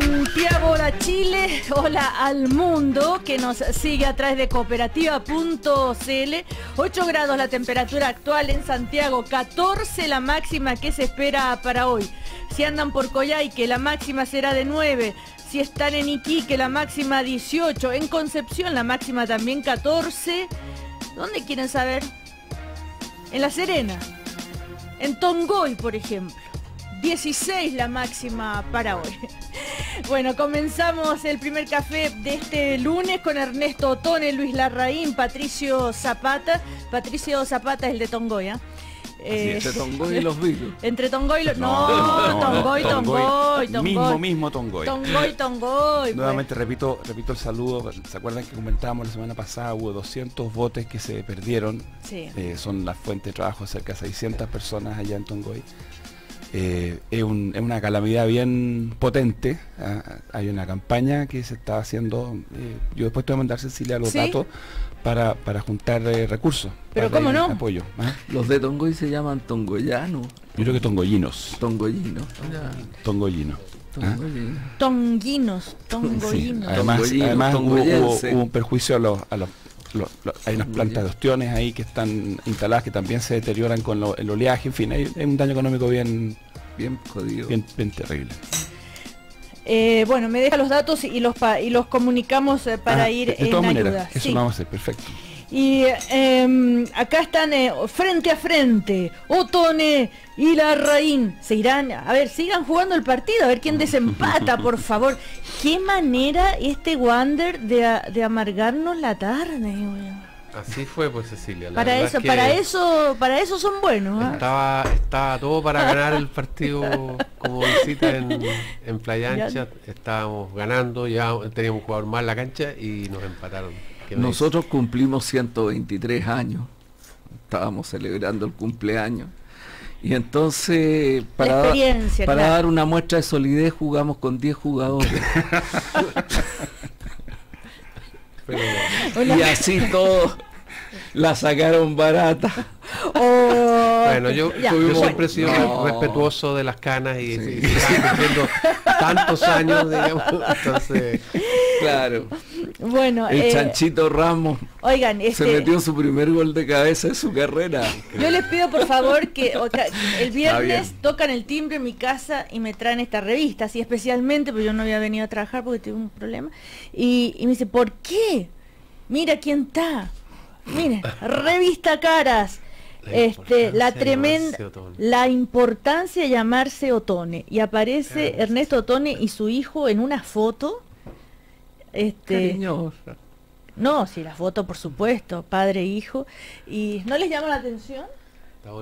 Santiago, hola Chile, hola al mundo que nos sigue a través de cooperativa.cl. 8 grados la temperatura actual en Santiago, 14 la máxima que se espera para hoy. Si andan por Coyhaique, la máxima será de 9. Si están en Iquique, la máxima 18. En Concepción, la máxima también 14. ¿Dónde quieren saber? En La Serena. En Tongoy, por ejemplo. 16 la máxima para hoy. Bueno, comenzamos el primer café de este lunes con Ernesto Otone, Luis Larraín, Patricio Zapata. Patricio Zapata es el de Tongoy, ¿eh? Entre Tongoy y los Vilos. Entre Tongoy y los... No, Tongoy. Mismo Tongoy. Tongoy. Nuevamente repito el saludo. ¿Se acuerdan que comentábamos la semana pasada? Hubo 200 botes que se perdieron. Sí. Son la fuente de trabajo de cerca de 600 personas allá en Tongoy. Es una calamidad bien potente. Hay una campaña que se está haciendo. Yo después te voy a mandar, Cecilia, los datos para juntar recursos. Pero cómo no. Apoyo. Los de Tongoy se llaman tongoyanos. Yo creo que tongoyinos. Tongoyinos. Tongoyinos. Tonguinos. Sí. Además hubo un perjuicio hay unas plantas de ostiones ahí que están instaladas que también se deterioran con el oleaje, en fin, hay un daño económico bien jodido, bien terrible. Bueno, me deja los datos y los comunicamos para ir de todas maneras, ayuda. Eso lo vamos a hacer, perfecto. Y acá están frente a frente Otone y Larraín. Se irán, a ver, sigan jugando el partido, a ver quién desempata, por favor. Qué manera este Wander de amargarnos la tarde. Así fue, pues, Cecilia. Para eso son buenos. Estaba todo para ganar el partido como visita en Playa Ancha. Estábamos ganando, ya teníamos un jugador más en la cancha y nos empataron. Nosotros cumplimos 123 años, estábamos celebrando el cumpleaños y entonces para dar una muestra de solidez jugamos con 10 jugadores. Y así todos la sacaron barata. Bueno, yo siempre he sido respetuoso de las canas y están cumpliendo tantos años, digamos, entonces... Claro. Bueno, el Chanchito Ramos, oigan, se metió su primer gol de cabeza en su carrera. Yo les pido por favor que el viernes tocan el timbre en mi casa y me traen esta revista, así especialmente, porque yo no había venido a trabajar porque tuve un problema. Y me dice, ¿por qué? Mira quién está. Miren, revista Caras. La importancia de llamarse Otone. Y aparece Ernesto Otone y su hijo en una foto. Cariñosa. No, sí, la foto por supuesto, padre e hijo. ¿Y no les llama la atención?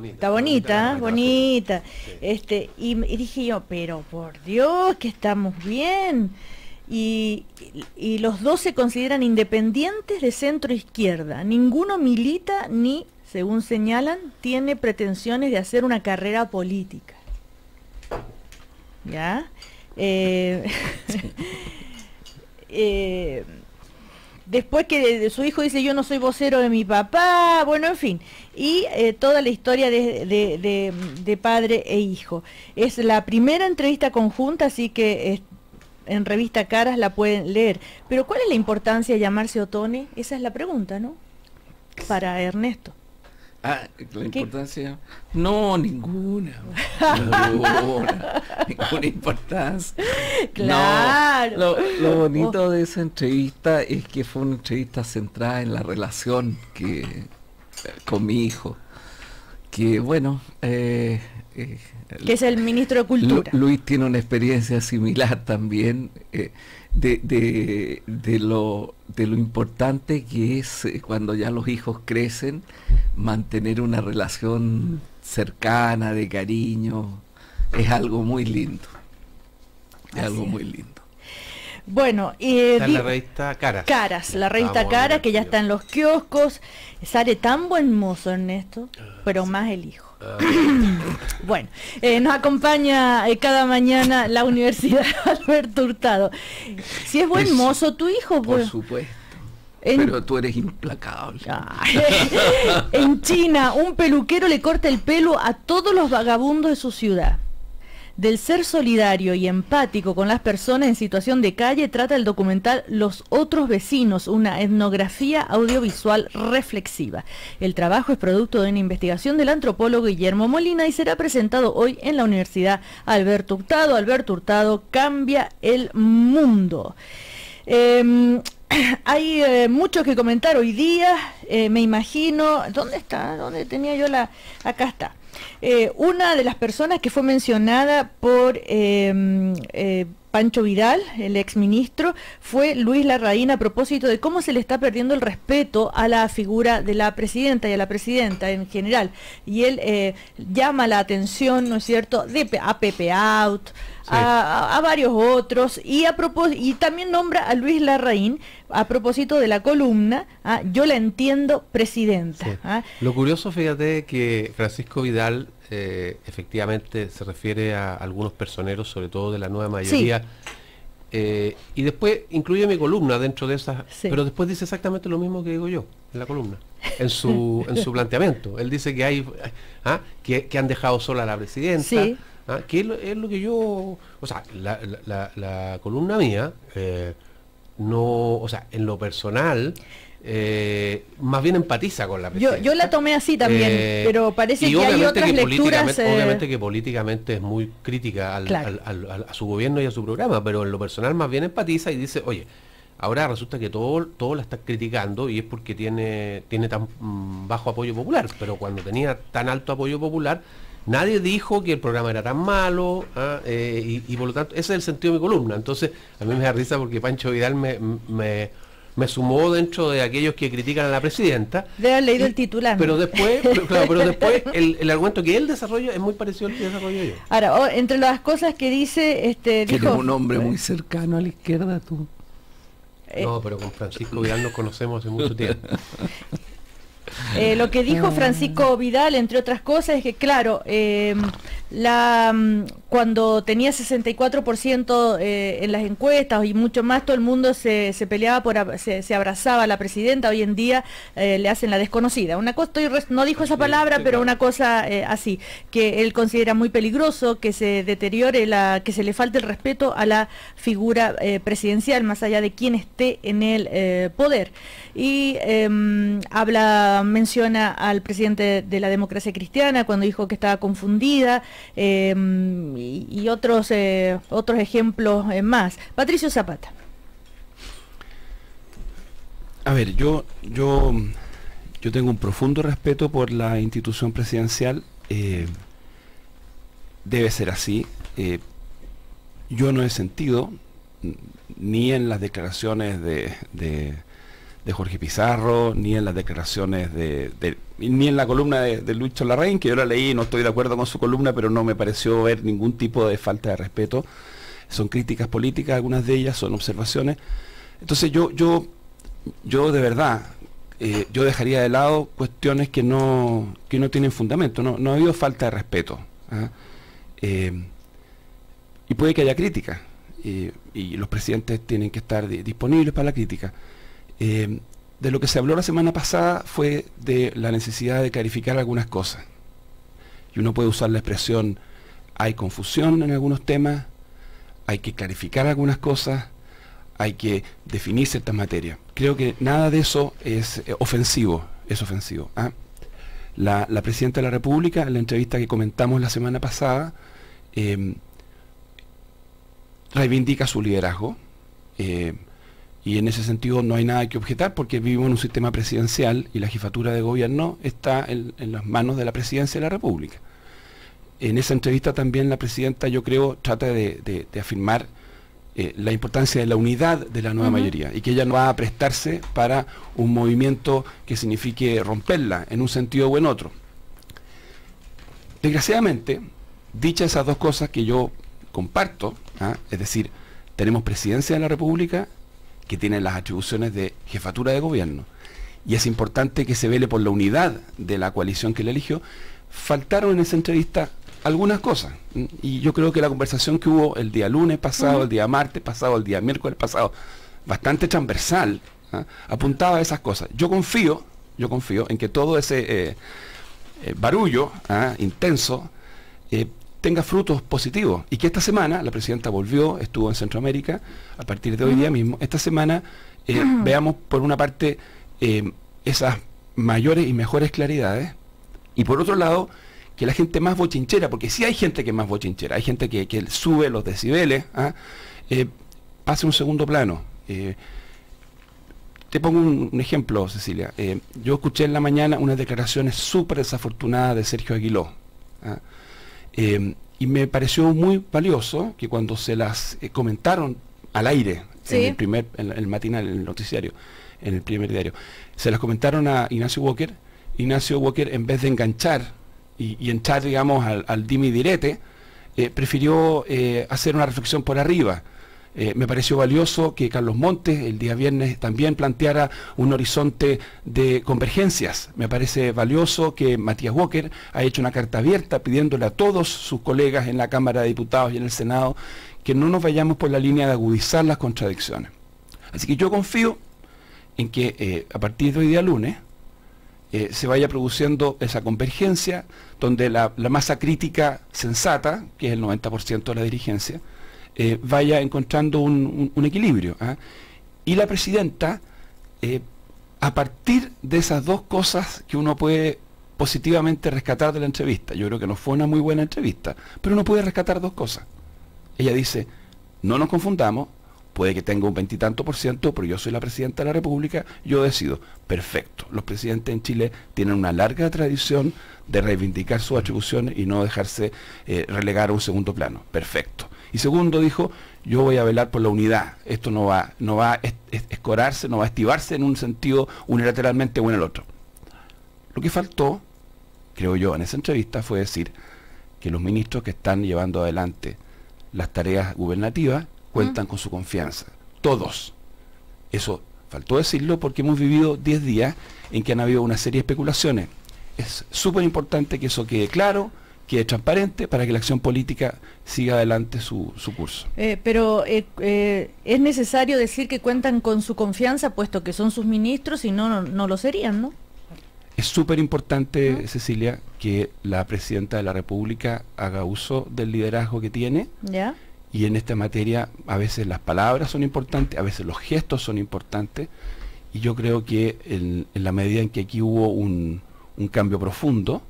Está bonita. Sí. Y dije yo, pero por Dios, que estamos bien. Y los dos se consideran independientes de centro izquierda. Ninguno milita ni, según señalan, tiene pretensiones de hacer una carrera política. ¿Ya? Después que su hijo dice, yo no soy vocero de mi papá, bueno, en fin, y toda la historia de padre e hijo. Es la primera entrevista conjunta, así que en revista Caras la pueden leer. Pero ¿cuál es la importancia de llamarse Otone? Esa es la pregunta, ¿no? Para Ernesto. La importancia... No, ninguna importancia. Claro. No, lo bonito de esa entrevista es que fue una entrevista centrada en la relación con mi hijo, que bueno, que es el ministro de Cultura. Luis tiene una experiencia similar también, de lo importante que es cuando ya los hijos crecen, mantener una relación cercana, de cariño, es algo muy lindo. Muy lindo. Bueno, la revista Caras, la revista Caras, que ya está en los kioscos. Sale tan buen mozo, Ernesto, pero más el hijo. Bueno, nos acompaña cada mañana la Universidad Alberto Hurtado. Si es buen mozo tu hijo, pues. Por supuesto. Pero tú eres implacable. En China, un peluquero le corta el pelo a todos los vagabundos de su ciudad. Del ser solidario y empático con las personas en situación de calle trata el documental Los Otros Vecinos, una etnografía audiovisual reflexiva. El trabajo es producto de una investigación del antropólogo Guillermo Molina y será presentado hoy en la Universidad Alberto Hurtado. Alberto Hurtado cambia el mundo. Hay mucho que comentar hoy día, me imagino. ¿Dónde está? ¿Dónde tenía yo la...? Acá está. Una de las personas que fue mencionada por Pancho Vidal, el exministro, fue Luis Larraín, a propósito de cómo se le está perdiendo el respeto a la figura de la presidenta y a la presidenta en general. Y él llama la atención, ¿no es cierto?, a Pepe Out, sí, a varios otros, y también nombra a Luis Larraín a propósito de la columna Yo la entiendo, presidenta. Sí. Lo curioso, fíjate, que Francisco Vidal efectivamente se refiere a algunos personeros, sobre todo de la nueva mayoría, sí, y después incluye mi columna dentro de esas, sí, pero después dice exactamente lo mismo que digo yo en la columna, en su planteamiento. Él dice que hay que han dejado sola a la presidenta, sí, que es lo que yo, o sea, la columna mía, no, o sea, en lo personal, más bien empatiza con la presidenta. Yo la tomé así también, pero parece que hay otras lecturas. Obviamente que políticamente es muy crítica a su gobierno y a su programa, pero en lo personal más bien empatiza y dice, oye, ahora resulta que todo la está criticando y es porque tiene tan bajo apoyo popular, pero cuando tenía tan alto apoyo popular, nadie dijo que el programa era tan malo, y por lo tanto, ese es el sentido de mi columna. Entonces, a mí me da risa porque Pancho Vidal me sumó dentro de aquellos que critican a la presidenta. Debe haber leído el titular. Pero después, pero después el argumento que él desarrolla es muy parecido al que desarrollo yo. Ahora, entre las cosas que dice, que eres un hombre muy cercano a la izquierda, tú. No, pero con Francisco Vidal nos conocemos hace mucho tiempo. Lo que dijo Francisco Vidal, entre otras cosas, es que claro, cuando tenía 64% en las encuestas y mucho más, todo el mundo se peleaba se abrazaba a la presidenta. Hoy en día le hacen la desconocida. Una cosa, no dijo esa palabra, pero una cosa así, que él considera muy peligroso que se deteriore, que se le falte el respeto a la figura presidencial, más allá de quién esté en el poder. Y menciona al presidente de la Democracia Cristiana cuando dijo que estaba confundida, y otros ejemplos más. Patricio Zapata. A ver, yo tengo un profundo respeto por la institución presidencial, debe ser así. Yo no he sentido, ni en las declaraciones de Jorge Pizarro, ni en las declaraciones ni en la columna de Luis Larraín, que yo la leí y no estoy de acuerdo con su columna, pero no me pareció ver ningún tipo de falta de respeto. Son críticas políticas, algunas de ellas son observaciones. Entonces yo de verdad, yo dejaría de lado cuestiones que no tienen fundamento. No ha habido falta de respeto, y puede que haya crítica, y los presidentes tienen que estar disponibles para la crítica. De lo que se habló la semana pasada fue de la necesidad de clarificar algunas cosas. Y uno puede usar la expresión, hay confusión en algunos temas, hay que clarificar algunas cosas, hay que definir ciertas materias. Creo que nada de eso es ofensivo, La presidenta de la República, en la entrevista que comentamos la semana pasada, reivindica su liderazgo, y en ese sentido no hay nada que objetar, porque vivimos en un sistema presidencial y la jefatura de gobierno está en las manos de la presidencia de la República. En esa entrevista también la presidenta, yo creo, trata de afirmar la importancia de la unidad de la nueva mayoría, y que ella no va a prestarse para un movimiento que signifique romperla en un sentido o en otro. Desgraciadamente, dichas esas dos cosas que yo comparto, es decir, tenemos presidencia de la República que tiene las atribuciones de jefatura de gobierno, y es importante que se vele por la unidad de la coalición que le eligió. Faltaron en esa entrevista algunas cosas, y yo creo que la conversación que hubo el día lunes pasado, el día martes pasado, el día miércoles pasado, bastante transversal, apuntaba a esas cosas. Yo confío en que todo ese barullo intenso tenga frutos positivos y que esta semana la presidenta volvió, estuvo en Centroamérica a partir de hoy día mismo. Esta semana veamos por una parte esas mayores y mejores claridades, y por otro lado que la gente más bochinchera, porque sí hay gente que es más bochinchera, hay gente que sube los decibeles, pase a un segundo plano. Te pongo un ejemplo, Cecilia. Yo escuché en la mañana unas declaraciones súper desafortunadas de Sergio Aguiló, y me pareció muy valioso que cuando se las comentaron al aire, ¿sí?, en el matinal, en el noticiario, en el primer diario, se las comentaron a Ignacio Walker. Ignacio Walker, en vez de enganchar y entrar, digamos, al dime y direte, prefirió hacer una reflexión por arriba. Me pareció valioso que Carlos Montes el día viernes también planteara un horizonte de convergencias. Me parece valioso que Matías Walker ha hecho una carta abierta pidiéndole a todos sus colegas en la Cámara de Diputados y en el Senado que no nos vayamos por la línea de agudizar las contradicciones. Así que yo confío en que a partir de hoy día lunes se vaya produciendo esa convergencia donde la masa crítica sensata, que es el 90% de la dirigencia, vaya encontrando un equilibrio. Y la presidenta, a partir de esas dos cosas que uno puede positivamente rescatar de la entrevista, yo creo que no fue una muy buena entrevista, pero uno puede rescatar dos cosas. Ella dice, no nos confundamos, puede que tenga un 20 y tanto %, pero yo soy la presidenta de la República, yo decido. Perfecto. Los presidentes en Chile tienen una larga tradición de reivindicar sus atribuciones y no dejarse relegar a un segundo plano. Perfecto. Y segundo, dijo, yo voy a velar por la unidad. Esto no va a escorarse, no va a estivarse en un sentido unilateralmente o en el otro. Lo que faltó, creo yo, en esa entrevista fue decir que los ministros que están llevando adelante las tareas gubernativas cuentan con su confianza. Todos. Eso faltó decirlo porque hemos vivido 10 días en que han habido una serie de especulaciones. Es súper importante que eso quede claro, quede transparente, para que la acción política siga adelante su curso. Pero es necesario decir que cuentan con su confianza, puesto que son sus ministros, y no lo serían, ¿no? Es súper importante, Cecilia, que la presidenta de la República haga uso del liderazgo que tiene. ¿Ya? Y en esta materia a veces las palabras son importantes, a veces los gestos son importantes, y yo creo que en la medida en que aquí hubo un cambio profundo,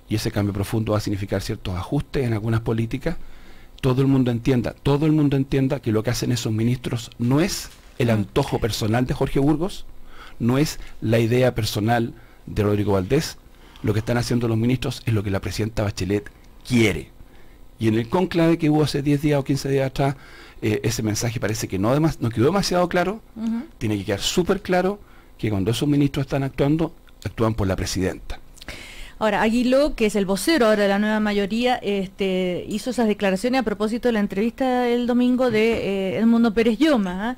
y ese cambio profundo va a significar ciertos ajustes en algunas políticas, todo el mundo entienda que lo que hacen esos ministros no es el antojo personal de Jorge Burgos, no es la idea personal de Rodrigo Valdés. Lo que están haciendo los ministros es lo que la presidenta Bachelet quiere. Y en el conclave que hubo hace 10 días o 15 días atrás, ese mensaje parece que no quedó demasiado claro. Tiene que quedar súper claro que cuando esos ministros están actuando, actúan por la presidenta. Ahora, Aguiló, que es el vocero ahora de la nueva mayoría, hizo esas declaraciones a propósito de la entrevista el domingo de Edmundo Pérez Lloma,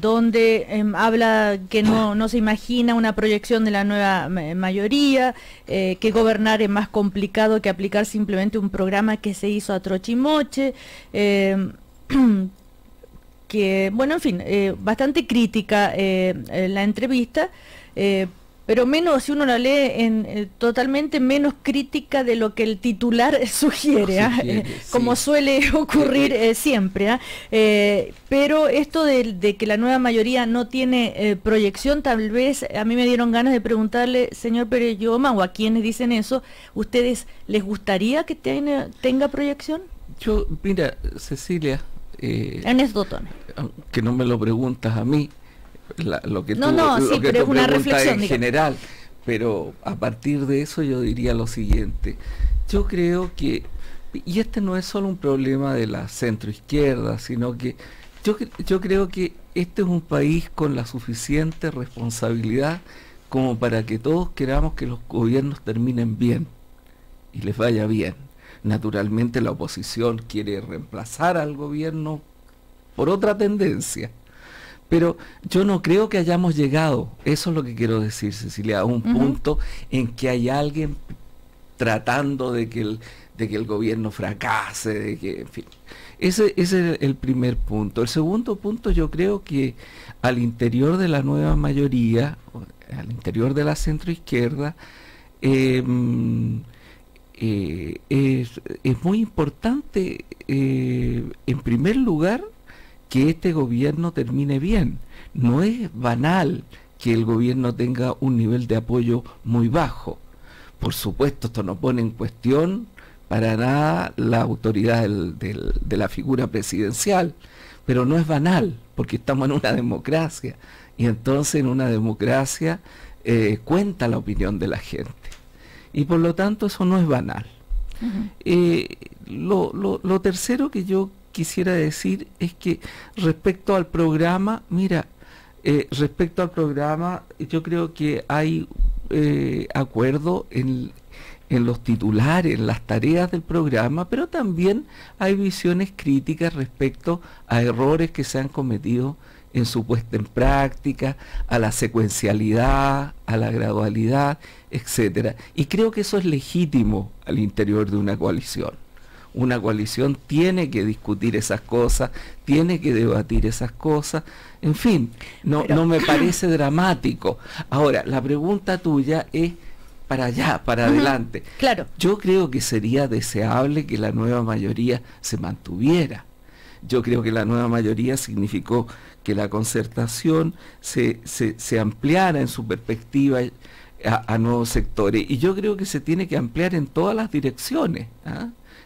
donde habla que no se imagina una proyección de la nueva mayoría, que gobernar es más complicado que aplicar simplemente un programa que se hizo a trochimoche, que, bueno, en fin, bastante crítica la entrevista, pero menos, si uno la lee, totalmente menos crítica de lo que el titular sugiere, como suele ocurrir siempre. Pero esto de que la nueva mayoría no tiene proyección, tal vez a mí me dieron ganas de preguntarle, señor Pérez Lloma, o a quienes dicen eso, ¿ustedes les gustaría que tenga proyección? Yo, mira, Cecilia, Ernesto Tone, que no me lo preguntas a mí, lo que pero es una reflexión en general, pero a partir de eso yo diría lo siguiente. Yo creo que, y este no es solo un problema de la centroizquierda, sino que yo creo que este es un país con la suficiente responsabilidad como para que todos queramos que los gobiernos terminen bien y les vaya bien. Naturalmente la oposición quiere reemplazar al gobierno por otra tendencia. Pero yo no creo que hayamos llegado, eso es lo que quiero decir, Cecilia, a un punto en que hay alguien tratando de que el gobierno fracase, de que, en fin. Ese es el primer punto. El segundo punto, yo creo que al interior de la nueva mayoría, al interior de la centroizquierda, es muy importante, en primer lugar, que este gobierno termine bien. No es banal que el gobierno tenga un nivel de apoyo muy bajo. Por supuesto, esto no pone en cuestión para nada la autoridad de la figura presidencial, pero no es banal, porque estamos en una democracia, y entonces en una democracia cuenta la opinión de la gente, y por lo tanto eso no es banal. Lo tercero que yo quisiera decir es que respecto al programa, yo creo que hay acuerdo en los titulares, en las tareas del programa, pero también hay visiones críticas respecto a errores que se han cometido en su puesta en práctica, a la secuencialidad, a la gradualidad, etcétera. Y creo que eso es legítimo al interior de una coalición. Una coalición tiene que discutir esas cosas, tiene que debatir esas cosas, en fin, no me parece dramático. Ahora, la pregunta tuya es para allá, para adelante. Claro. Yo creo que sería deseable que la nueva mayoría se mantuviera. Yo creo que la nueva mayoría significó que la concertación se ampliara en su perspectiva a nuevos sectores. Y yo creo que se tiene que ampliar en todas las direcciones,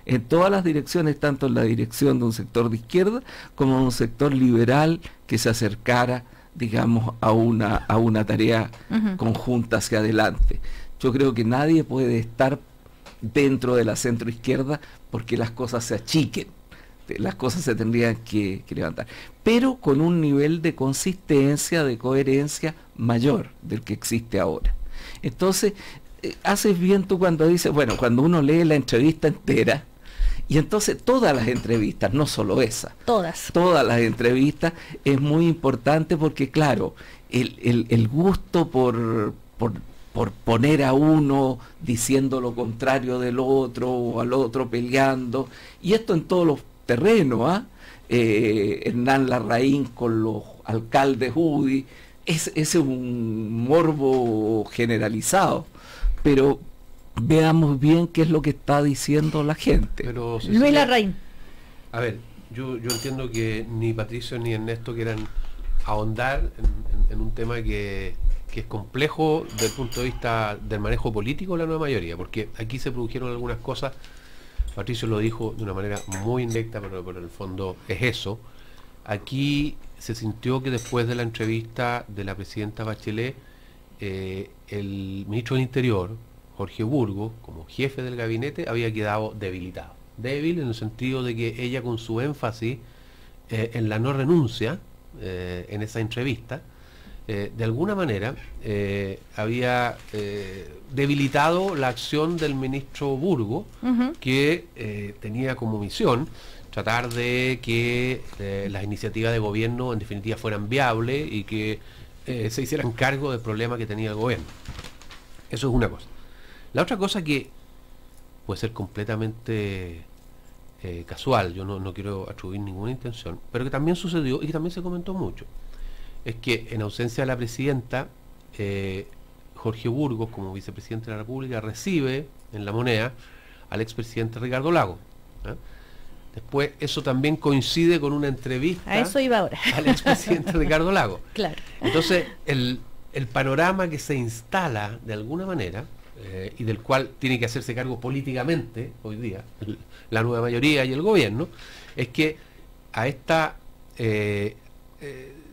en todas las direcciones, tanto en la dirección de un sector de izquierda como en un sector liberal que se acercara, digamos, a una tarea conjunta hacia adelante. Yo creo que nadie puede estar dentro de la centroizquierda porque las cosas se achiquen. Las cosas se tendrían que levantar, pero con un nivel de consistencia, de coherencia mayor del que existe ahora. Entonces, haces bien tú cuando dices, bueno, cuando uno lee la entrevista entera, y entonces todas las entrevistas, no solo esa, todas las entrevistas, es muy importante porque, claro, el gusto por poner a uno diciendo lo contrario del otro, o al otro peleando, y esto en todos los terrenos, Hernán Larraín con los alcaldes UDI, ese es un morbo generalizado, pero veamos bien qué es lo que está diciendo la gente. Pero, Luis Larraín. A ver, yo entiendo que ni Patricio ni Ernesto quieran ahondar en un tema que es complejo desde el punto de vista del manejo político de la nueva mayoría, porque aquí se produjeron algunas cosas. Patricio lo dijo de una manera muy indirecta, pero en el fondo es eso. Aquí se sintió que después de la entrevista de la presidenta Bachelet, el ministro del Interior, Jorge Burgos, como jefe del gabinete, había quedado debilitado. Débil en el sentido de que ella, con su énfasis en la no renuncia en esa entrevista, de alguna manera había debilitado la acción del ministro Burgos, que tenía como misión tratar de que las iniciativas de gobierno en definitiva fueran viables y que se hicieran cargo del problema que tenía el gobierno. Eso es una cosa. La otra cosa, que puede ser completamente casual, yo no quiero atribuir ninguna intención, pero que también sucedió y que también se comentó mucho, es que en ausencia de la presidenta, Jorge Burgos, como vicepresidente de la República, recibe en La Moneda al expresidente Ricardo Lagos. Después, eso también coincide con una entrevista a eso iba ahora al expresidente Ricardo Lagos. Claro. Entonces, el panorama que se instala de alguna manera, y del cual tiene que hacerse cargo políticamente hoy día la nueva mayoría y el gobierno, es que a esta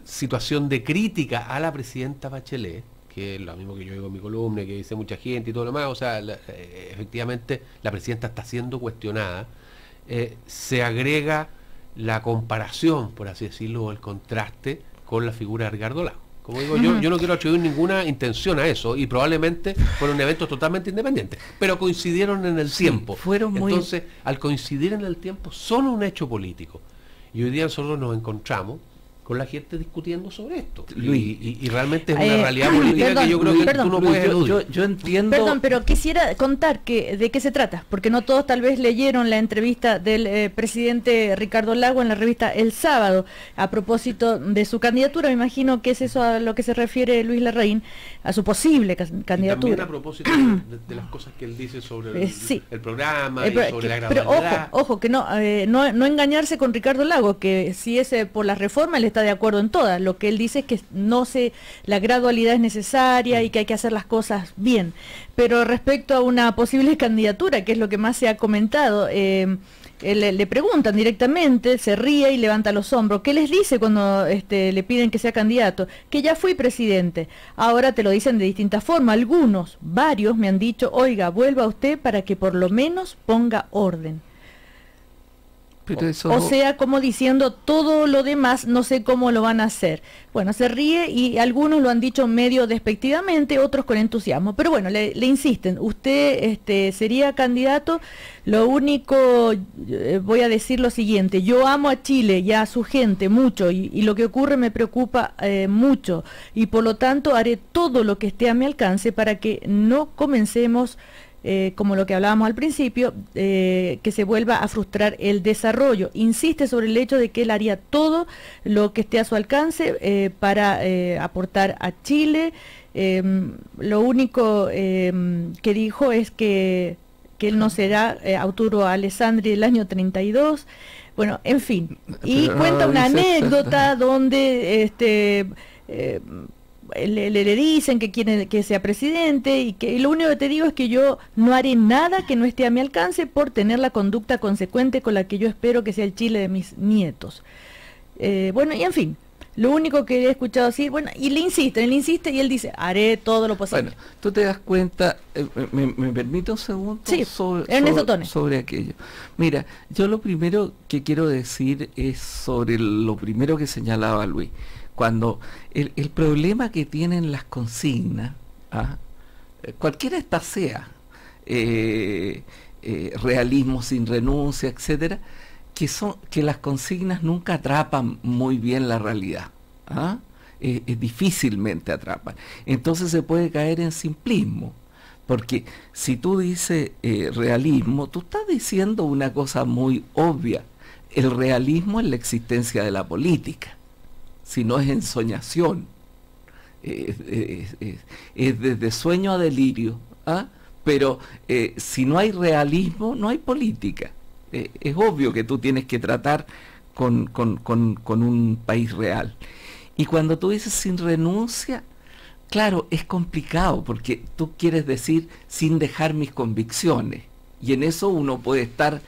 situación de crítica a la presidenta Bachelet, que es lo mismo que yo digo en mi columna, que dice mucha gente y todo lo demás, o sea, efectivamente la presidenta está siendo cuestionada, se agrega la comparación, por así decirlo, o el contraste con la figura de Ricardo Lagos. Como digo, yo no quiero atribuir ninguna intención a eso, y probablemente fueron eventos totalmente independientes, pero coincidieron en el tiempo. Entonces, al coincidir en el tiempo, son un hecho político. Y hoy día nosotros nos encontramos con la gente discutiendo sobre esto. Luis, y realmente es una realidad política que yo creo que tú no puedes eludir. Yo entiendo. Perdón, pero quisiera contar de qué se trata, porque no todos tal vez leyeron la entrevista del presidente Ricardo Lagos en la revista El Sábado, a propósito de su candidatura. Me imagino que es eso a lo que se refiere Luis Larraín, a su posible candidatura. Y también a propósito de las cosas que él dice sobre el programa y sobre la gradualidad. Pero ojo, que no engañarse con Ricardo Lagos, que si es por las reformas, él está de acuerdo en todas. Lo que él dice es que la gradualidad es necesaria y que hay que hacer las cosas bien. Pero respecto a una posible candidatura, que es lo que más se ha comentado, le preguntan directamente, se ríe y levanta los hombros. ¿Qué les dice cuando le piden que sea candidato? Que ya fui presidente. Ahora te lo dicen de distinta forma. Varios me han dicho, oiga, vuelva usted para que por lo menos ponga orden. O sea, como diciendo, todo lo demás no sé cómo lo van a hacer. Bueno, se ríe y algunos lo han dicho medio despectivamente, otros con entusiasmo. Pero bueno, le insisten, usted sería candidato. Lo único, voy a decir lo siguiente: yo amo a Chile y a su gente mucho, y lo que ocurre me preocupa mucho, y por lo tanto haré todo lo que esté a mi alcance para que no comencemos como lo que hablábamos al principio, que se vuelva a frustrar el desarrollo. Insiste sobre el hecho de que él haría todo lo que esté a su alcance para aportar a Chile. Lo único que dijo es que él no será Arturo Alessandri del año 32. Bueno, en fin. Y cuenta una anécdota donde le dicen que quieren que sea presidente y que lo único que te digo es que yo no haré nada que no esté a mi alcance por tener la conducta consecuente con la que yo espero que sea el Chile de mis nietos. Bueno, y en fin, lo único que he escuchado decir, bueno, y él insiste y él dice, haré todo lo posible. Bueno, tú te das cuenta, ¿me permite un segundo? Sí, sobre aquello. Mira, yo lo primero que quiero decir es sobre lo primero que señalaba Luis. Cuando el problema que tienen las consignas, cualquiera esta sea, realismo sin renuncia, etcétera, que las consignas nunca atrapan muy bien la realidad, difícilmente atrapan. Entonces se puede caer en simplismo, porque si tú dices realismo, tú estás diciendo una cosa muy obvia: el realismo es la existencia de la política. Si no es ensoñación, es desde sueño a delirio, pero si no hay realismo, no hay política. Es obvio que tú tienes que tratar con un país real. Y cuando tú dices sin renuncia, claro, es complicado, porque tú quieres decir sin dejar mis convicciones, y en eso uno puede estar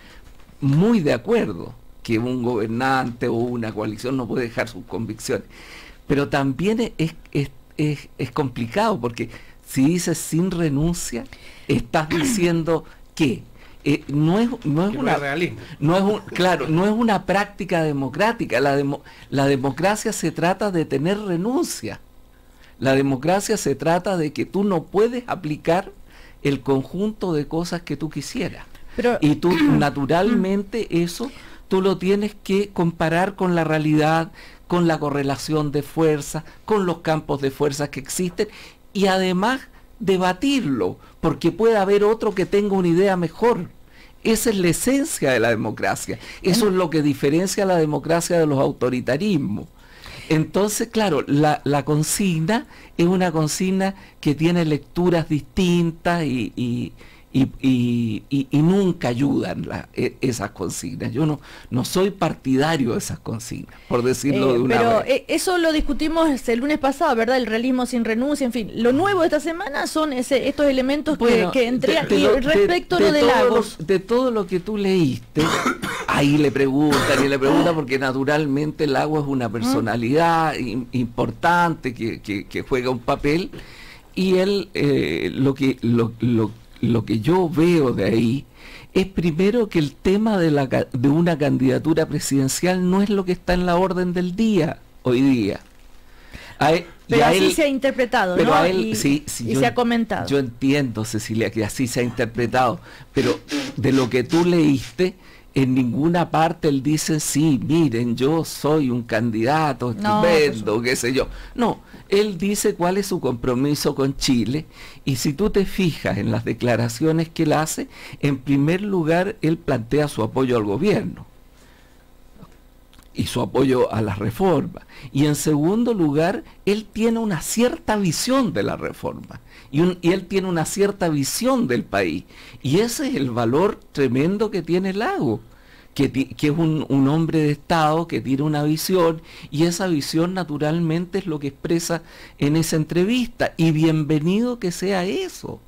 muy de acuerdo, que un gobernante o una coalición no puede dejar sus convicciones. Pero también es complicado, porque si dices sin renuncia, estás diciendo que no es una práctica democrática. La democracia se trata de tener renuncia. La democracia se trata de que tú no puedes aplicar el conjunto de cosas que tú quisieras. Y tú naturalmente eso tú lo tienes que comparar con la realidad, con la correlación de fuerzas, con los campos de fuerzas que existen, y además debatirlo, porque puede haber otro que tenga una idea mejor. Esa es la esencia de la democracia. Eso es lo que diferencia a la democracia de los autoritarismos. Entonces, claro, la consigna es una consigna que tiene lecturas distintas y nunca ayudan esas consignas. Yo no soy partidario de esas consignas, por decirlo de una vez. Eso lo discutimos el lunes pasado, ¿verdad? El realismo sin renuncia, en fin. Lo nuevo de esta semana son estos elementos que entregan. Y respecto a lo de Lagos. De todo lo que tú leíste, ahí le preguntan porque naturalmente Lagos es una personalidad importante que juega un papel, y él lo que yo veo de ahí es primero que el tema de una candidatura presidencial no es lo que está en la orden del día hoy día. Pero así se ha interpretado, pero ¿no? A él, sí, se ha comentado. Yo entiendo, Cecilia, que así se ha interpretado, pero de lo que tú leíste, en ninguna parte él dice, sí, miren, yo soy un candidato estupendo, qué sé yo. No, él dice cuál es su compromiso con Chile, y si tú te fijas en las declaraciones que él hace, en primer lugar, él plantea su apoyo al gobierno y su apoyo a la reforma. Y en segundo lugar, él tiene una cierta visión de la reforma. Y él tiene una cierta visión del país. Y ese es el valor tremendo que tiene Lagos, que es un hombre de Estado que tiene una visión, y esa visión naturalmente es lo que expresa en esa entrevista. Y bienvenido que sea eso.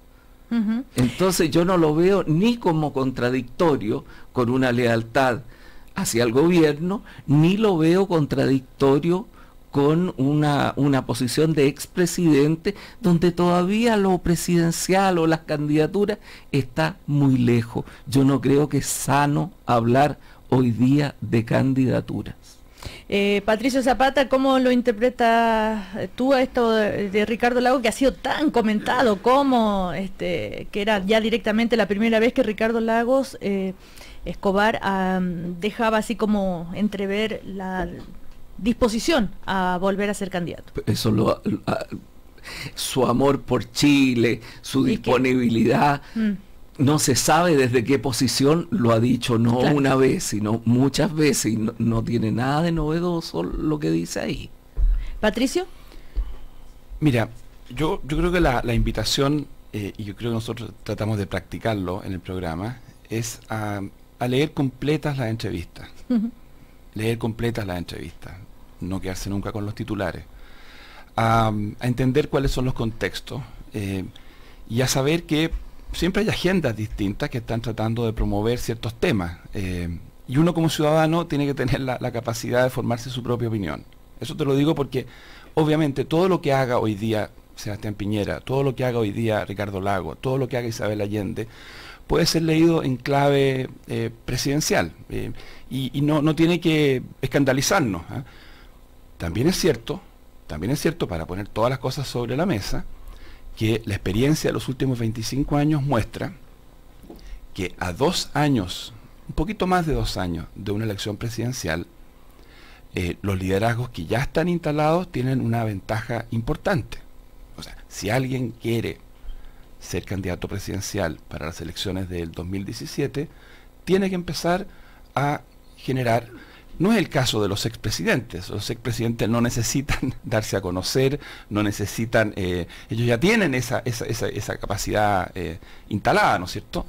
Entonces yo no lo veo ni como contradictorio con una lealtad hacia el gobierno, ni lo veo contradictorio con una posición de expresidente, donde todavía lo presidencial o las candidaturas está muy lejos. Yo no creo que es sano hablar hoy día de candidaturas. Patricio Zapata, ¿cómo lo interpretas tú a esto de Ricardo Lagos, que ha sido tan comentado como que era ya directamente la primera vez que Ricardo Lagos Escobar dejaba así como entrever la disposición a volver a ser candidato? Eso su amor por Chile, su disponibilidad, no se sabe desde qué posición lo ha dicho, no claro, una vez, sino muchas veces, y no tiene nada de novedoso lo que dice ahí. Patricio. Mira, yo creo que la invitación, y yo creo que nosotros tratamos de practicarlo en el programa, es a leer completas las entrevistas. Leer completas las entrevistas, no quedarse nunca con los titulares, a entender cuáles son los contextos, y a saber que siempre hay agendas distintas que están tratando de promover ciertos temas, y uno como ciudadano tiene que tener la capacidad de formarse su propia opinión. Eso te lo digo porque obviamente todo lo que haga hoy día Sebastián Piñera, todo lo que haga hoy día Ricardo Lagos, todo lo que haga Isabel Allende, puede ser leído en clave presidencial, y no tiene que escandalizarnos. También es cierto, para poner todas las cosas sobre la mesa, que la experiencia de los últimos 25 años muestra que a 2 años, un poquito más de 2 años de una elección presidencial, los liderazgos que ya están instalados tienen una ventaja importante. O sea, si alguien quiere ser candidato presidencial para las elecciones del 2017, tiene que empezar a generar. No es el caso de los expresidentes. Los expresidentes no necesitan darse a conocer, no necesitan, ellos ya tienen esa capacidad instalada, ¿no es cierto?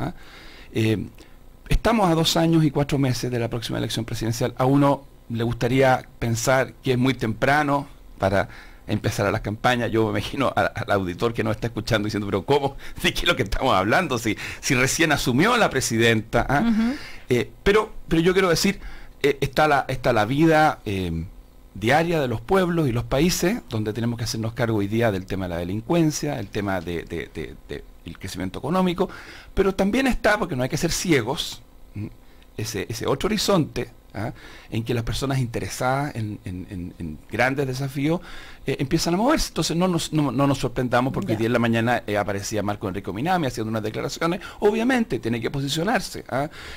Estamos a 2 años y 4 meses de la próxima elección presidencial. A uno le gustaría pensar que es muy temprano para empezar a las campañas. Yo me imagino al auditor que nos está escuchando diciendo, pero ¿cómo? ¿De qué es lo que estamos hablando? Si recién asumió la presidenta. Pero yo quiero decir, está la vida diaria de los pueblos y los países, donde tenemos que hacernos cargo hoy día del tema de la delincuencia, el tema del crecimiento económico, pero también está, porque no hay que ser ciegos, ese otro horizonte, en que las personas interesadas en grandes desafíos empiezan a moverse. Entonces no nos sorprendamos porque hoy día en la mañana aparecía Marco Enrico Minami haciendo unas declaraciones. Obviamente tiene que posicionarse,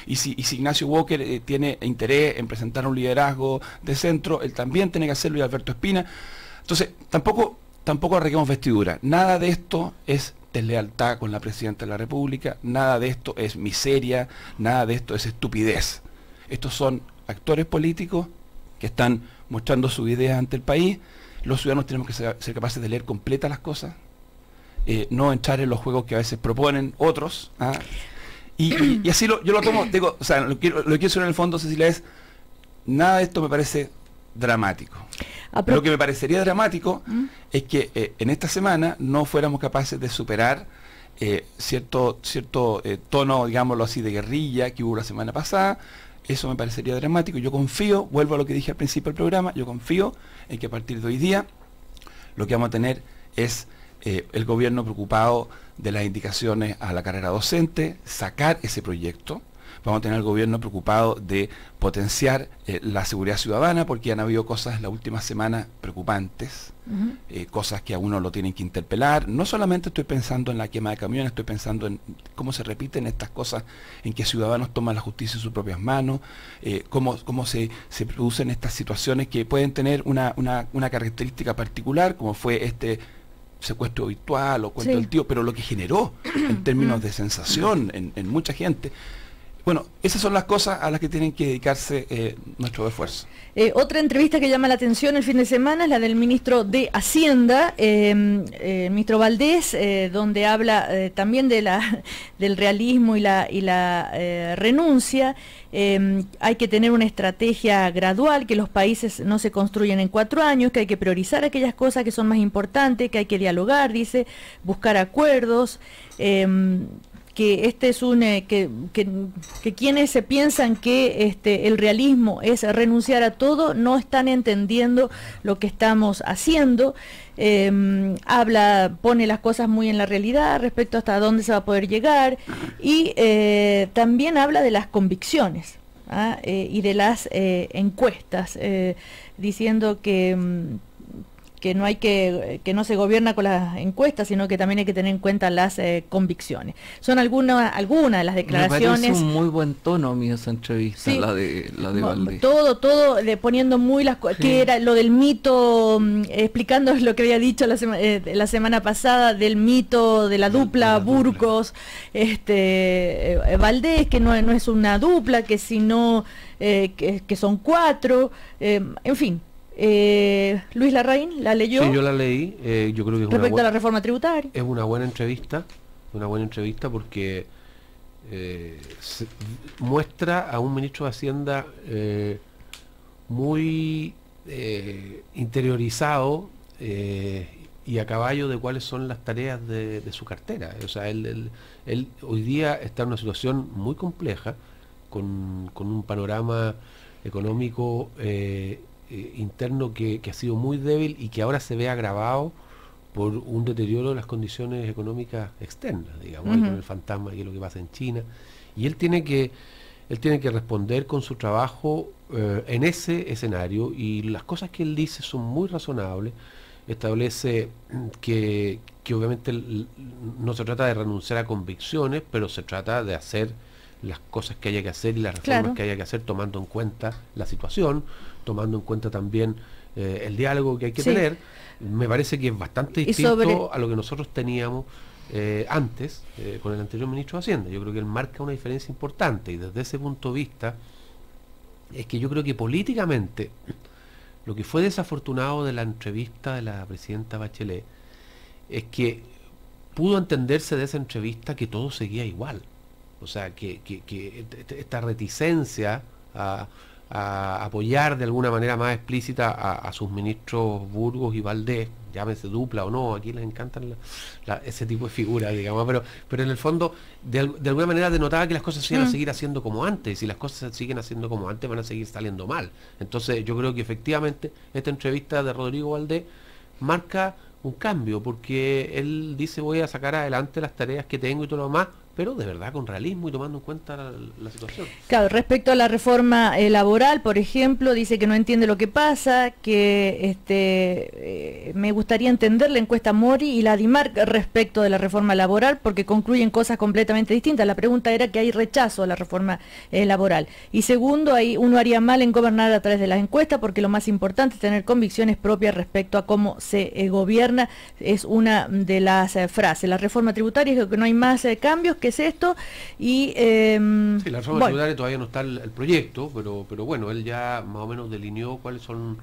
y si Ignacio Walker tiene interés en presentar un liderazgo de centro, él también tiene que hacerlo, y Alberto Espina. Entonces tampoco arreglemos vestidura. Nada de esto es deslealtad con la Presidenta de la República, nada de esto es miseria, nada de esto es estupidez. Estos son actores políticos que están mostrando sus ideas ante el país. Los ciudadanos tenemos que ser capaces de leer completas las cosas, no entrar en los juegos que a veces proponen otros. Y así yo lo tomo, digo, o sea, lo que quiero decir en el fondo, Cecilia, es nada de esto me parece dramático. Lo que me parecería dramático es que en esta semana no fuéramos capaces de superar cierto tono, digámoslo así, de guerrilla que hubo la semana pasada. Eso me parecería dramático. Yo confío, vuelvo a lo que dije al principio del programa, yo confío en que a partir de hoy día lo que vamos a tener es el gobierno preocupado de las indicaciones a la carrera docente, sacar ese proyecto, Vamos a tener al gobierno preocupado de potenciar la seguridad ciudadana, porque han habido cosas en las últimas semanas preocupantes, cosas que a uno lo tienen que interpelar. No solamente estoy pensando en la quema de camiones, estoy pensando en cómo se repiten estas cosas, en que ciudadanos toman la justicia en sus propias manos, cómo se producen estas situaciones que pueden tener una característica particular, como fue este secuestro virtual o cuento del tío, pero lo que generó en términos de sensación en mucha gente. Bueno, esas son las cosas a las que tienen que dedicarse nuestro esfuerzo. Otra entrevista que llama la atención el fin de semana es la del ministro de Hacienda, el ministro Valdés, donde habla también del realismo y la renuncia. Hay que tener una estrategia gradual, que los países no se construyen en 4 años, que hay que priorizar aquellas cosas que son más importantes, que hay que dialogar, dice, buscar acuerdos. Que este es que quienes se piensan que el realismo es renunciar a todo, no están entendiendo lo que estamos haciendo. Pone las cosas muy en la realidad respecto hasta dónde se va a poder llegar, y también habla de las convicciones y de las encuestas, diciendo que no se gobierna con las encuestas, sino que también hay que tener en cuenta las convicciones. Son algunas de las declaraciones. Me parece un muy buen tono, mi esa entrevista, sí, la de Valdés. Todo poniendo muy que era lo del mito, explicando lo que había dicho la semana pasada del mito de la dupla Burgos, Valdés, que no es una dupla, que sino que son 4, en fin. Luis Larraín, ¿la leyó? Sí, yo la leí. Yo creo que es respecto a la reforma tributaria. Es una buena entrevista porque muestra a un ministro de Hacienda muy interiorizado y a caballo de cuáles son las tareas de su cartera. O sea, él hoy día está en una situación muy compleja, con un panorama económico interno que ha sido muy débil y que ahora se ve agravado por un deterioro de las condiciones económicas externas, digamos, con el fantasma, que es lo que pasa en China, y él tiene que responder con su trabajo en ese escenario, y las cosas que él dice son muy razonables. Establece que obviamente no se trata de renunciar a convicciones, pero se trata de hacer las cosas que haya que hacer y las reformas que haya que hacer, tomando en cuenta la situación, tomando en cuenta también el diálogo que hay que tener. Me parece que es bastante distinto a lo que nosotros teníamos antes con el anterior ministro de Hacienda. Yo creo que él marca una diferencia importante, y desde ese punto de vista es que yo creo que políticamente lo que fue desafortunado de la entrevista de la presidenta Bachelet es que pudo entenderse de esa entrevista que todo seguía igual. O sea, que esta reticencia a apoyar de alguna manera más explícita a sus ministros Burgos y Valdés, llámese dupla o no, aquí les encantan ese tipo de figuras, digamos, pero en el fondo de alguna manera denotaba que las cosas se iban a seguir haciendo como antes, y si las cosas se siguen haciendo como antes van a seguir saliendo mal. Entonces yo creo que efectivamente esta entrevista de Rodrigo Valdés marca un cambio, porque él dice: voy a sacar adelante las tareas que tengo y todo lo demás, pero de verdad con realismo y tomando en cuenta la situación. Claro, respecto a la reforma laboral, por ejemplo, dice que no entiende lo que pasa, que me gustaría entender la encuesta Mori y la DIMARC respecto de la reforma laboral, porque concluyen cosas completamente distintas. La pregunta era que hay rechazo a la reforma laboral. Y segundo, uno haría mal en gobernar a través de las encuestas, porque lo más importante es tener convicciones propias respecto a cómo se gobierna. Es una de las frases. La reforma tributaria es que no hay más cambios, que es esto, y sí, la reforma tributaria todavía no está el proyecto, pero bueno, él ya más o menos delineó cuáles son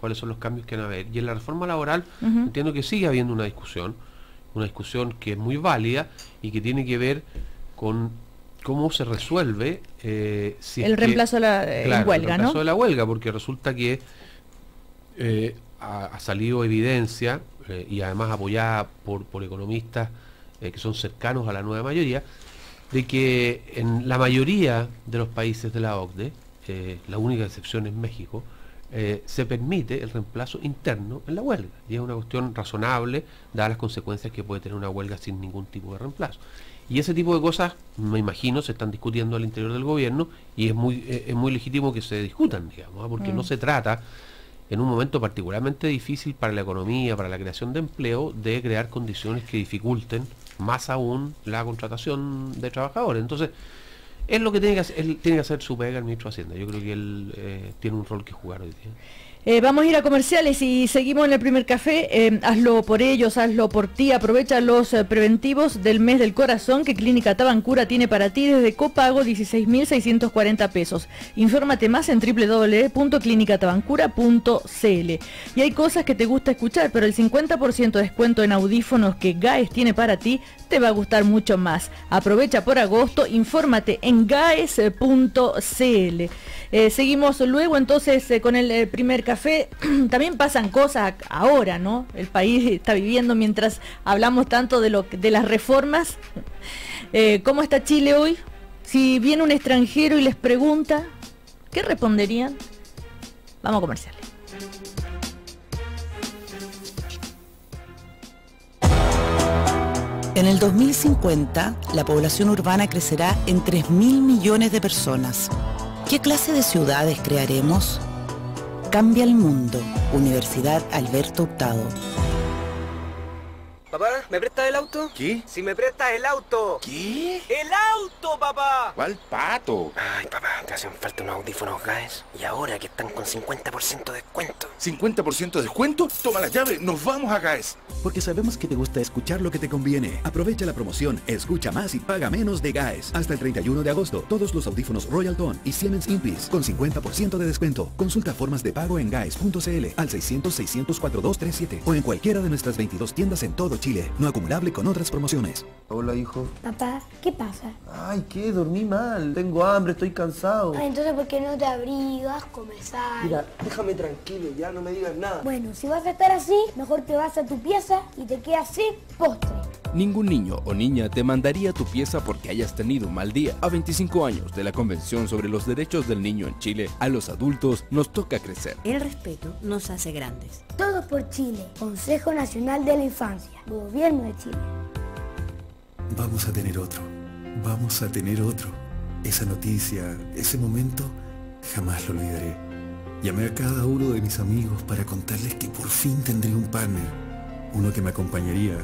los cambios que van a haber. Y en la reforma laboral entiendo que sigue habiendo una discusión que es muy válida y que tiene que ver con cómo se resuelve si el reemplazo de la huelga, el reemplazo de la huelga, porque resulta que ha salido evidencia y además apoyada por economistas que son cercanos a la nueva mayoría, de que en la mayoría de los países de la OCDE, la única excepción es México, se permite el reemplazo interno en la huelga, y es una cuestión razonable dadas las consecuencias que puede tener una huelga sin ningún tipo de reemplazo. Y ese tipo de cosas, me imagino, se están discutiendo al interior del gobierno y es muy legítimo que se discutan, digamos, porque no se trata, en un momento particularmente difícil para la economía, para la creación de empleo, de crear condiciones que dificulten más aún la contratación de trabajadores. Entonces, es lo que tiene que hacer su pega el ministro de Hacienda. Yo creo que él tiene un rol que jugar hoy día. Vamos a ir a comerciales y seguimos en el primer café. Hazlo por ellos, hazlo por ti. Aprovecha los preventivos del mes del corazón que Clínica Tabancura tiene para ti desde copago 16.640 pesos. Infórmate más en www.clinicatabancura.cl. Y hay cosas que te gusta escuchar, pero el 50% de descuento en audífonos que GAES tiene para ti te va a gustar mucho más. Aprovecha por agosto, infórmate en gaes.cl. Seguimos luego entonces con el primer café. También pasan cosas ahora, ¿no? El país está viviendo mientras hablamos tanto de las reformas. ¿Cómo está Chile hoy? Si viene un extranjero y les pregunta, ¿qué responderían? Vamos a comerciales. En el 2050, la población urbana crecerá en 3.000 millones de personas. ¿Qué clase de ciudades crearemos? Cambia el mundo. Universidad Alberto Hurtado. Papá, ¿me prestas el auto? ¿Qué? Si me prestas el auto. ¿Qué? ¡El auto, papá! ¿Cuál pato? Ay, papá, te hacen falta unos audífonos GAES. Y ahora que están con 50% de descuento. ¿50% de descuento? Toma la llave, nos vamos a GAES. Porque sabemos que te gusta escuchar lo que te conviene. Aprovecha la promoción Escucha Más y Paga Menos de GAES. Hasta el 31 de agosto, todos los audífonos Royal Tone y Siemens Impis con 50% de descuento. Consulta formas de pago en gaes.cl al 600-600-4237 o en cualquiera de nuestras 22 tiendas en todo Chile. No acumulable con otras promociones. Hola, hijo. Papá, ¿qué pasa? Ay, ¿qué? Dormí mal. Tengo hambre, estoy cansado. Ay, entonces, ¿por qué no te abrigas, comes sal? Mira, déjame tranquilo, ya no me digas nada. Bueno, si vas a estar así, mejor te vas a tu pieza y te quedas sin postre. Ningún niño o niña te mandaría a tu pieza porque hayas tenido un mal día. A 25 años de la Convención sobre los Derechos del Niño en Chile, a los adultos nos toca crecer. El respeto nos hace grandes. Todos por Chile. Consejo Nacional de la Infancia. Gobierno de Chile. Vamos a tener otro. Vamos a tener otro. Esa noticia, ese momento, jamás lo olvidaré. Llamé a cada uno de mis amigos para contarles que por fin tendré un partner. Uno que me acompañaría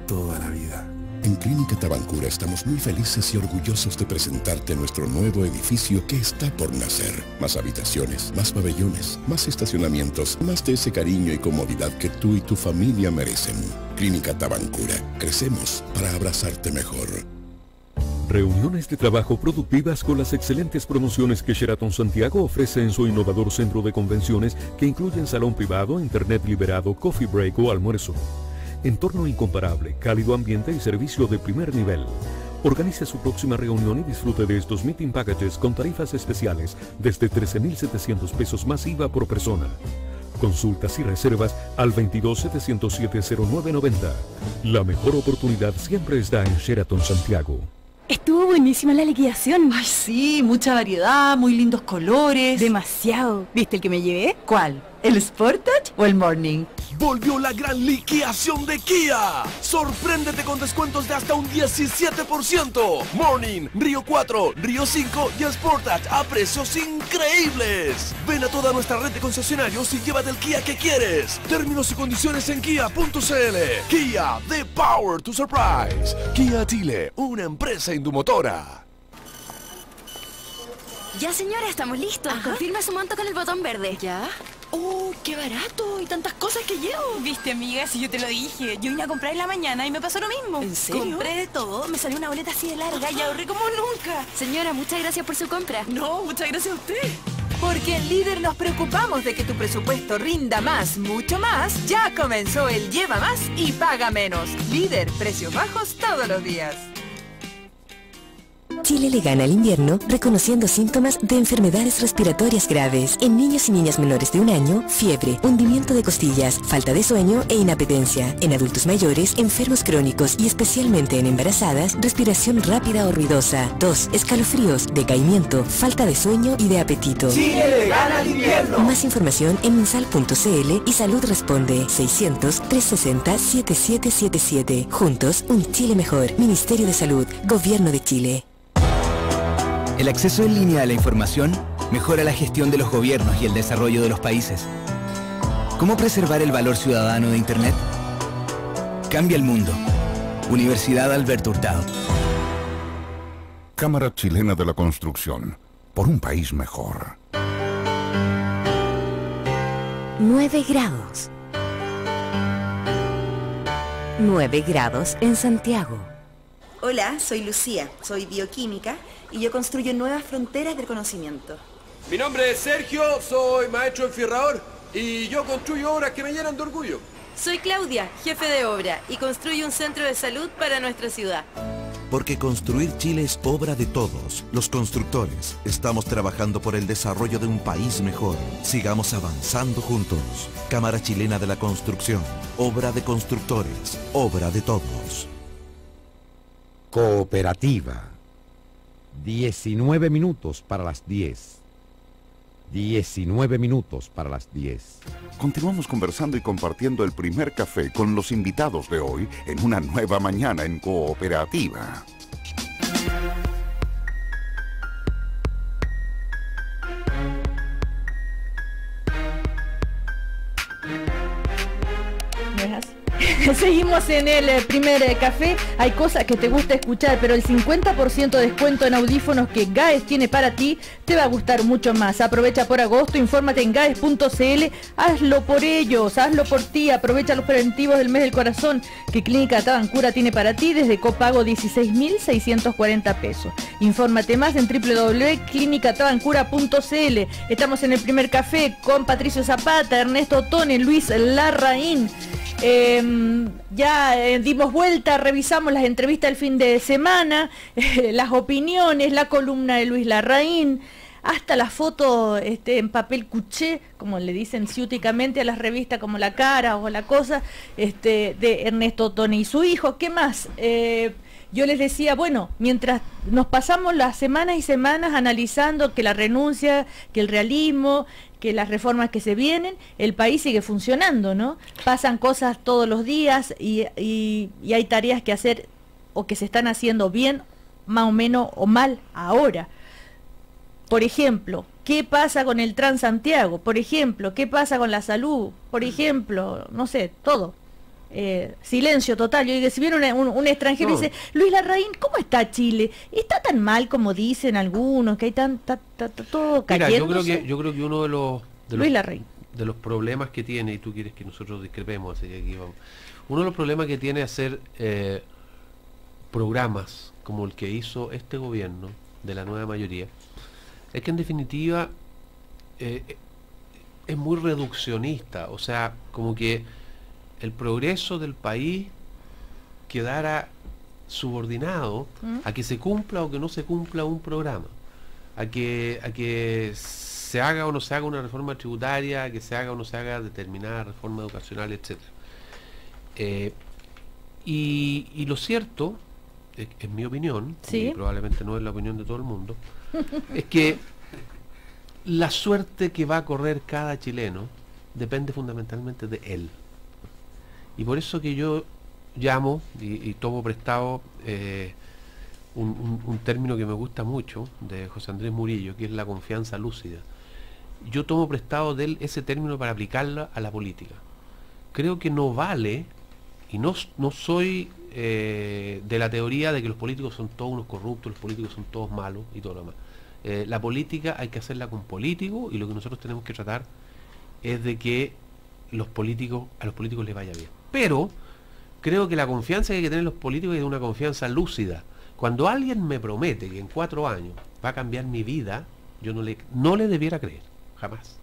toda la vida. En Clínica Tabancura estamos muy felices y orgullosos de presentarte nuestro nuevo edificio que está por nacer. Más habitaciones, más pabellones, más estacionamientos, más de ese cariño y comodidad que tú y tu familia merecen. Clínica Tabancura. Crecemos para abrazarte mejor. Reuniones de trabajo productivas con las excelentes promociones que Sheraton Santiago ofrece en su innovador centro de convenciones que incluyen salón privado, internet liberado, coffee break o almuerzo. Entorno incomparable, cálido ambiente y servicio de primer nivel. Organice su próxima reunión y disfrute de estos meeting packages con tarifas especiales desde 13.700 pesos más IVA por persona. Consultas y reservas al 22-707-0990. La mejor oportunidad siempre está en Sheraton Santiago. Estuvo buenísima la liquidación. Ay, sí, mucha variedad, muy lindos colores. Demasiado. ¿Viste el que me llevé? ¿Cuál? ¿El Sportage o el Morning? Volvió la gran liquidación de Kia. Sorpréndete con descuentos de hasta un 17%. Morning, Río 4, Río 5 y Sportage a precios increíbles. Ven a toda nuestra red de concesionarios y llévate el Kia que quieres. Términos y condiciones en kia.cl. Kia, the power to surprise. Kia Chile, una empresa indumotora. Ya, señora, estamos listos. Confirma su monto con el botón verde. ¿Ya? ¡Oh, qué barato! Y tantas cosas que llevo. Viste, amiga, si yo te lo dije. Yo vine a comprar en la mañana y me pasó lo mismo. ¿En serio? Compré de todo, me salió una boleta así de larga y ahorré como nunca. Señora, muchas gracias por su compra. No, muchas gracias a usted. Porque en Líder nos preocupamos de que tu presupuesto rinda más, mucho más. Ya comenzó el Lleva Más y Paga Menos. Líder, precios bajos todos los días. Chile le gana al invierno reconociendo síntomas de enfermedades respiratorias graves. En niños y niñas menores de 1 año, fiebre, hundimiento de costillas, falta de sueño e inapetencia. En adultos mayores, enfermos crónicos y especialmente en embarazadas, respiración rápida o ruidosa, tos, escalofríos, decaimiento, falta de sueño y de apetito. ¡Chile le gana al invierno! Más información en mensal.cl y Salud Responde 600-360-7777. Juntos, un Chile mejor. Ministerio de Salud, Gobierno de Chile. El acceso en línea a la información mejora la gestión de los gobiernos y el desarrollo de los países. ¿Cómo preservar el valor ciudadano de Internet? Cambia el mundo. Universidad Alberto Hurtado. Cámara Chilena de la Construcción. Por un país mejor. 9 grados. 9 grados en Santiago. Hola, soy Lucía, soy bioquímica y yo construyo nuevas fronteras del conocimiento. Mi nombre es Sergio, soy maestro enfierrador y yo construyo obras que me llenan de orgullo. Soy Claudia, jefe de obra y construyo un centro de salud para nuestra ciudad. Porque construir Chile es obra de todos, los constructores. Estamos trabajando por el desarrollo de un país mejor. Sigamos avanzando juntos. Cámara Chilena de la Construcción. Obra de constructores. Obra de todos. Cooperativa. 19 minutos para las 10. 19 minutos para las 10. Continuamos conversando y compartiendo el primer café con los invitados de hoy en una nueva mañana en Cooperativa. Seguimos en el primer café. Hay cosas que te gusta escuchar, pero el 50% de descuento en audífonos que GAES tiene para ti te va a gustar mucho más. Aprovecha por agosto, infórmate en gaes.cl. Hazlo por ellos, hazlo por ti. Aprovecha los preventivos del mes del corazón que Clínica Tabancura tiene para ti desde copago 16.640 pesos. Infórmate más en www.clinicatabancura.cl. Estamos en el primer café con Patricio Zapata, Ernesto Tone, Luis Larraín. Ya dimos vuelta, revisamos las entrevistas del fin de semana, las opiniones, la columna de Luis Larraín, hasta la foto en papel cuché, como le dicen ciúticamente a las revistas como La Cara o La Cosa, de Ernesto Tone y su hijo. ¿Qué más? Yo les decía, bueno, mientras nos pasamos las semanas y semanas analizando que la renuncia, que el realismo, que las reformas que se vienen, el país sigue funcionando, ¿no? Pasan cosas todos los días y hay tareas que hacer o que se están haciendo bien, más o menos, o mal ahora. Por ejemplo, ¿qué pasa con el Transantiago? Por ejemplo, ¿qué pasa con la salud? Por ejemplo, no sé, todo. Silencio total. Yo digo, si viene un extranjero y dice, Luis Larraín, ¿cómo está Chile? ¿Está tan mal como dicen algunos? Que hay todo cayéndose. Mira, yo creo que uno de los problemas que tiene, y tú quieres que nosotros discrepemos, así que aquí vamos. Uno de los problemas que tiene hacer programas como el que hizo este gobierno de la nueva mayoría, es que en definitiva es muy reduccionista, o sea, como que el progreso del país quedara subordinado a que se cumpla o que no se cumpla un programa, a que se haga o no se haga una reforma tributaria, a que se haga o no se haga determinada reforma educacional, etc. Y lo cierto, en mi opinión, ¿sí? Y probablemente no es la opinión de todo el mundo, es que la suerte que va a correr cada chileno depende fundamentalmente de él. Y por eso que yo llamo y tomo prestado un término que me gusta mucho de José Andrés Murillo, que es la confianza lúcida. Yo tomo prestado de él ese término para aplicarlo a la política. Creo que no vale, y no soy de la teoría de que los políticos son todos unos corruptos, los políticos son todos malos y todo lo demás. La política hay que hacerla con políticos, y lo que nosotros tenemos que tratar es de que a los políticos les vaya bien. Pero creo que la confianza que hay que tener los políticos es una confianza lúcida. Cuando alguien me promete que en 4 años va a cambiar mi vida, yo no le debiera creer, jamás.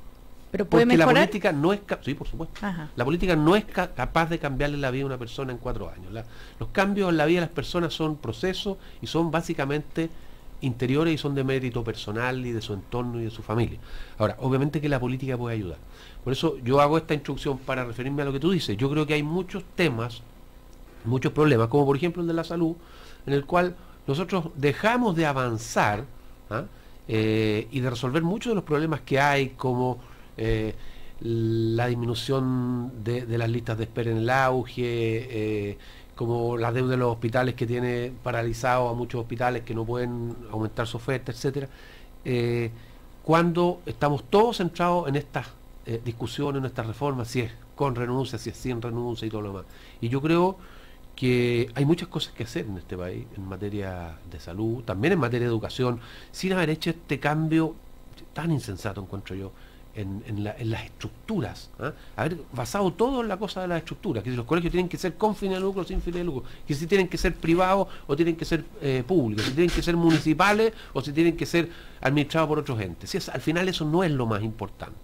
¿Pero puede mejorar? La política no es sí, por supuesto. Ajá. La política no es capaz de cambiarle la vida a una persona en 4 años. Los cambios en la vida de las personas son procesos y son básicamente interiores y son de mérito personal y de su entorno y de su familia. Ahora, obviamente que la política puede ayudar. Por eso yo hago esta introducción para referirme a lo que tú dices. Yo creo que hay muchos temas, muchos problemas, como por ejemplo el de la salud, en el cual nosotros dejamos de avanzar y de resolver muchos de los problemas que hay, como la disminución de las listas de espera en el auge, como la deuda de los hospitales que tiene paralizado a muchos hospitales que no pueden aumentar su oferta, etcétera, cuando estamos todos centrados en estas discusiones, en estas reformas, si es con renuncia, si es sin renuncia y todo lo demás. Y yo creo que hay muchas cosas que hacer en este país, en materia de salud, también en materia de educación, sin haber hecho este cambio tan insensato, encuentro yo, en las estructuras, haber basado todo en la cosa de las estructuras, que si los colegios tienen que ser con fines de lucro o sin fines de lucro, que si tienen que ser privados o tienen que ser públicos, si tienen que ser municipales o si tienen que ser administrados por otros entes. Si al final eso no es lo más importante.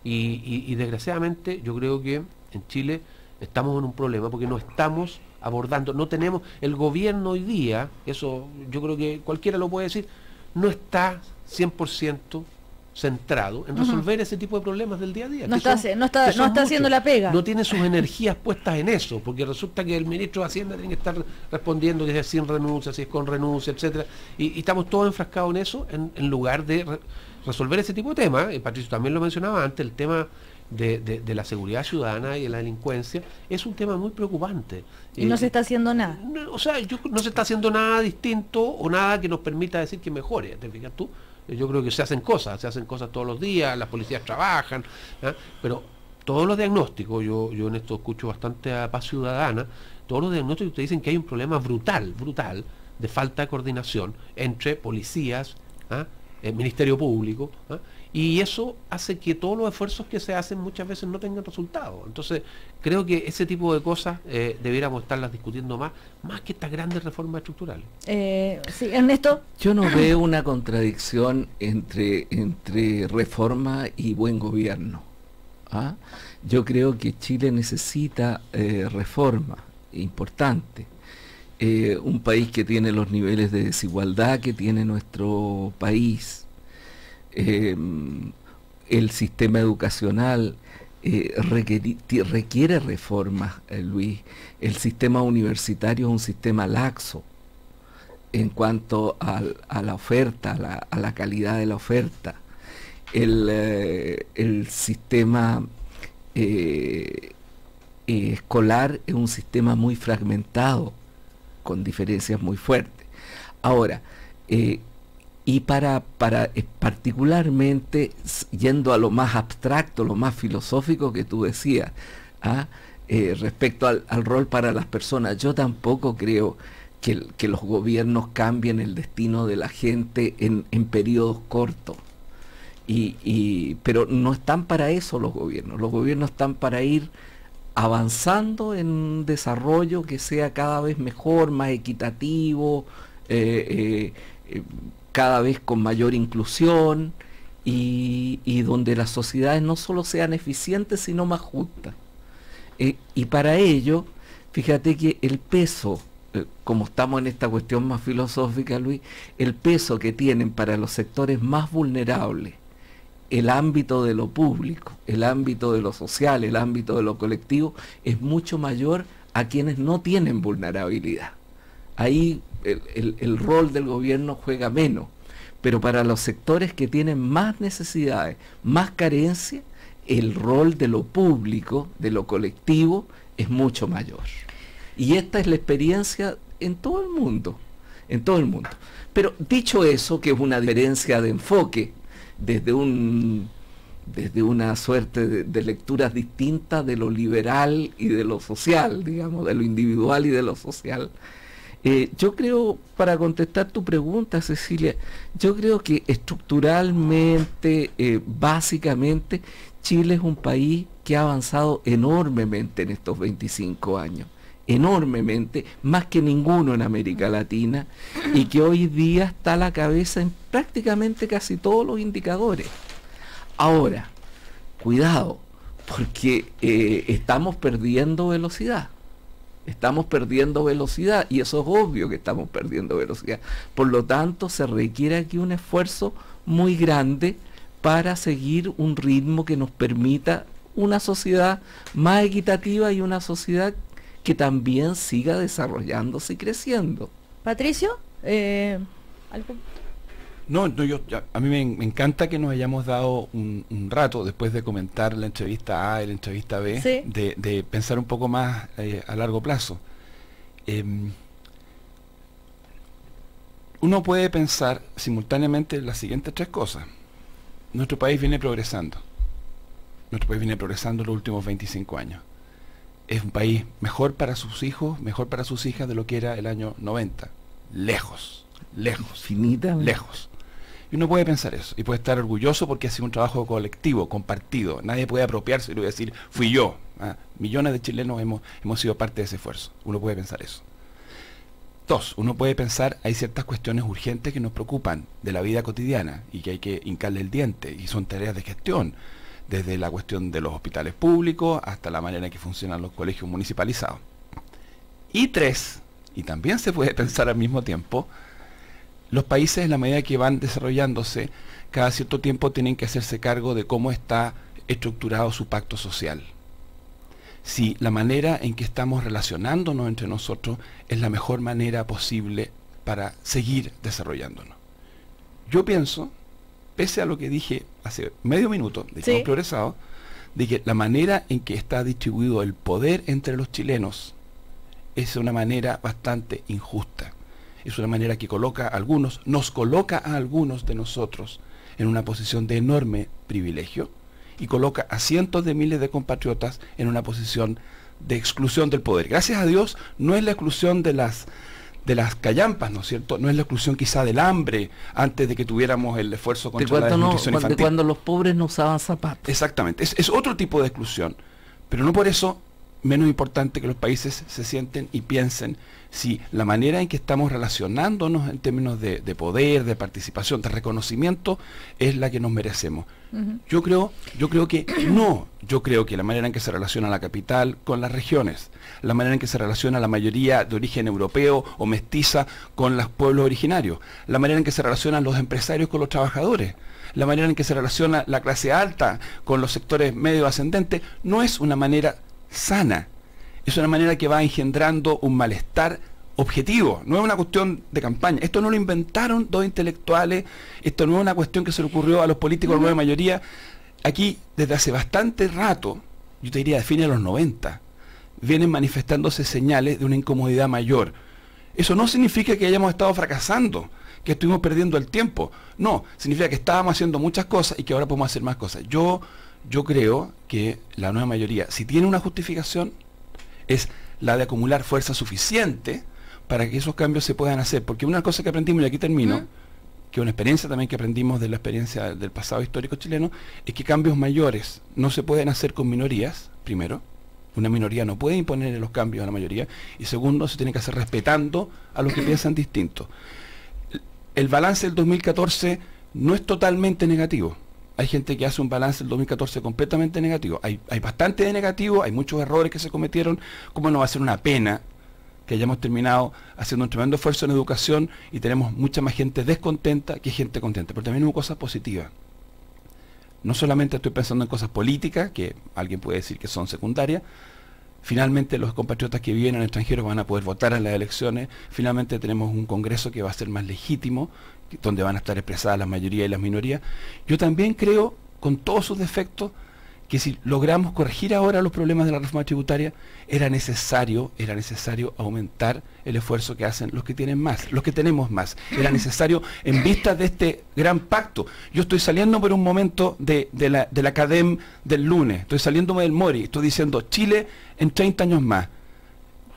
Y desgraciadamente yo creo que en Chile estamos en un problema porque no estamos abordando, no tenemos, el gobierno hoy día, eso yo creo que cualquiera lo puede decir, no está 100% centrado en resolver ese tipo de problemas del día a día. No está haciendo la pega. No tiene sus energías puestas en eso, porque resulta que el ministro de Hacienda tiene que estar respondiendo que es sin renuncia, si es con renuncia, etcétera, y estamos todos enfrascados en eso, en lugar de resolver ese tipo de temas. Patricio también lo mencionaba antes, el tema de la seguridad ciudadana y de la delincuencia es un tema muy preocupante. Y no se está haciendo nada. No se está haciendo nada distinto o nada que nos permita decir que mejore, ¿te fijas tú? Yo creo que se hacen cosas todos los días, las policías trabajan, pero todos los diagnósticos, yo en esto escucho bastante a Paz Ciudadana, todos los diagnósticos te dicen que hay un problema brutal de falta de coordinación entre policías, el Ministerio Público, y eso hace que todos los esfuerzos que se hacen muchas veces no tengan resultados. Entonces creo que ese tipo de cosas debiéramos estarlas discutiendo más que estas grandes reformas estructurales. Sí, Ernesto. Yo no veo una contradicción entre reforma y buen gobierno. Yo creo que Chile necesita reforma importante. Un país que tiene los niveles de desigualdad que tiene nuestro país, el sistema educacional requiere reformas, Luis. El sistema universitario es un sistema laxo en cuanto a la oferta, a la calidad de la oferta. El sistema escolar es un sistema muy fragmentado, con diferencias muy fuertes. Ahora, y para particularmente, yendo a lo más abstracto, lo más filosófico que tú decías, respecto al rol para las personas, yo tampoco creo que los gobiernos cambien el destino de la gente en periodos cortos. Pero no están para eso los gobiernos están para ir avanzando en un desarrollo que sea cada vez mejor, más equitativo, cada vez con mayor inclusión y donde las sociedades no solo sean eficientes sino más justas. Y para ello, fíjate que el peso, como estamos en esta cuestión más filosófica, Luis, el peso que tienen para los sectores más vulnerables el ámbito de lo público, el ámbito de lo social, el ámbito de lo colectivo, es mucho mayor a quienes no tienen vulnerabilidad. Ahí el rol del gobierno juega menos, pero para los sectores que tienen más necesidades, más carencias, el rol de lo público, de lo colectivo, es mucho mayor. Y esta es la experiencia en todo el mundo, Pero dicho eso, que es una diferencia de enfoque, desde una suerte de lecturas distintas de lo liberal y de lo social, digamos, de lo individual y de lo social. Yo creo, para contestar tu pregunta, Cecilia, yo creo que estructuralmente, básicamente, Chile es un país que ha avanzado enormemente en estos 25 años. Enormemente, más que ninguno en América Latina, y que hoy día está a la cabeza en prácticamente casi todos los indicadores. Ahora, cuidado, porque estamos perdiendo velocidad. Estamos perdiendo velocidad y eso es obvio que estamos perdiendo velocidad. Por lo tanto, se requiere aquí un esfuerzo muy grande para seguir un ritmo que nos permita una sociedad más equitativa y una sociedad que también siga desarrollándose y creciendo. Patricio, ¿algo? A mí me encanta que nos hayamos dado un rato después de comentar la entrevista A y la entrevista B, sí, de pensar un poco más a largo plazo. Uno puede pensar simultáneamente las siguientes tres cosas. Nuestro país viene progresando. Nuestro país viene progresando en los últimos 25 años. Es un país mejor para sus hijos, mejor para sus hijas de lo que era el año 90. Lejos, infinitamente lejos. Y uno puede pensar eso, y puede estar orgulloso porque ha sido un trabajo colectivo, compartido. Nadie puede apropiarse y decir, fui yo. Millones de chilenos hemos sido parte de ese esfuerzo. Uno puede pensar eso. Dos, uno puede pensar, hay ciertas cuestiones urgentes que nos preocupan de la vida cotidiana y que hay que hincarle el diente, y son tareas de gestión, desde la cuestión de los hospitales públicos hasta la manera en que funcionan los colegios municipalizados. Y tres, y también se puede pensar al mismo tiempo, los países, en la medida que van desarrollándose, cada cierto tiempo tienen que hacerse cargo de cómo está estructurado su pacto social. Si la manera en que estamos relacionándonos entre nosotros es la mejor manera posible para seguir desarrollándonos. Yo pienso, pese a lo que dije hace medio minuto, de que hemos progresado, de que la manera en que está distribuido el poder entre los chilenos es una manera bastante injusta. Es una manera que nos coloca a algunos de nosotros en una posición de enorme privilegio y coloca a cientos de miles de compatriotas en una posición de exclusión del poder. Gracias a Dios no es la exclusión de las callampas, ¿no es cierto? No es la exclusión quizá del hambre antes de que tuviéramos el esfuerzo contra la desnutrición infantil. Cuando los pobres no usaban zapatos. Exactamente, es otro tipo de exclusión, pero no por eso menos importante que los países se sienten y piensen si la manera en que estamos relacionándonos en términos de poder, de participación, de reconocimiento, es la que nos merecemos. Yo creo que no. Yo creo que la manera en que se relaciona la capital con las regiones, la manera en que se relaciona la mayoría de origen europeo o mestiza con los pueblos originarios, la manera en que se relacionan los empresarios con los trabajadores, la manera en que se relaciona la clase alta con los sectores medio ascendentes, no es una manera sana. Es una manera que va engendrando un malestar objetivo, no es una cuestión de campaña. Esto no lo inventaron dos intelectuales, esto no es una cuestión que se le ocurrió a los políticos de la nueva mayoría. Aquí, desde hace bastante rato, yo te diría de fines de los 90, vienen manifestándose señales de una incomodidad mayor. Eso no significa que hayamos estado fracasando, que estuvimos perdiendo el tiempo. No, significa que estábamos haciendo muchas cosas y que ahora podemos hacer más cosas. Yo creo que la nueva mayoría, si tiene una justificación, es la de acumular fuerza suficiente para que esos cambios se puedan hacer. Porque una cosa que aprendimos, y aquí termino, que una experiencia también que aprendimos de la experiencia del pasado histórico chileno, es que cambios mayores no se pueden hacer con minorías, primero. Una minoría no puede imponer los cambios a la mayoría. Y segundo, se tiene que hacer respetando a los que piensan distinto. El balance del 2014 no es totalmente negativo. Hay gente que hace un balance del 2014 completamente negativo. Hay bastante de negativo, hay muchos errores que se cometieron. ¿Cómo no va a ser una pena que hayamos terminado haciendo un tremendo esfuerzo en educación y tenemos mucha más gente descontenta que gente contenta? Pero también hubo cosas positivas. No solamente estoy pensando en cosas políticas, que alguien puede decir que son secundarias. Finalmente los compatriotas que viven en el extranjero van a poder votar en las elecciones. Finalmente tenemos un Congreso que va a ser más legítimo, donde van a estar expresadas la mayoría y las minorías. Yo también creo, con todos sus defectos, que si logramos corregir ahora los problemas de la reforma tributaria, era necesario aumentar el esfuerzo que hacen los que tienen más, los que tenemos más. Era necesario en vista de este gran pacto. Yo estoy saliendo por un momento de la CADEM del lunes, estoy saliéndome del Mori, estoy diciendo Chile en 30 años más.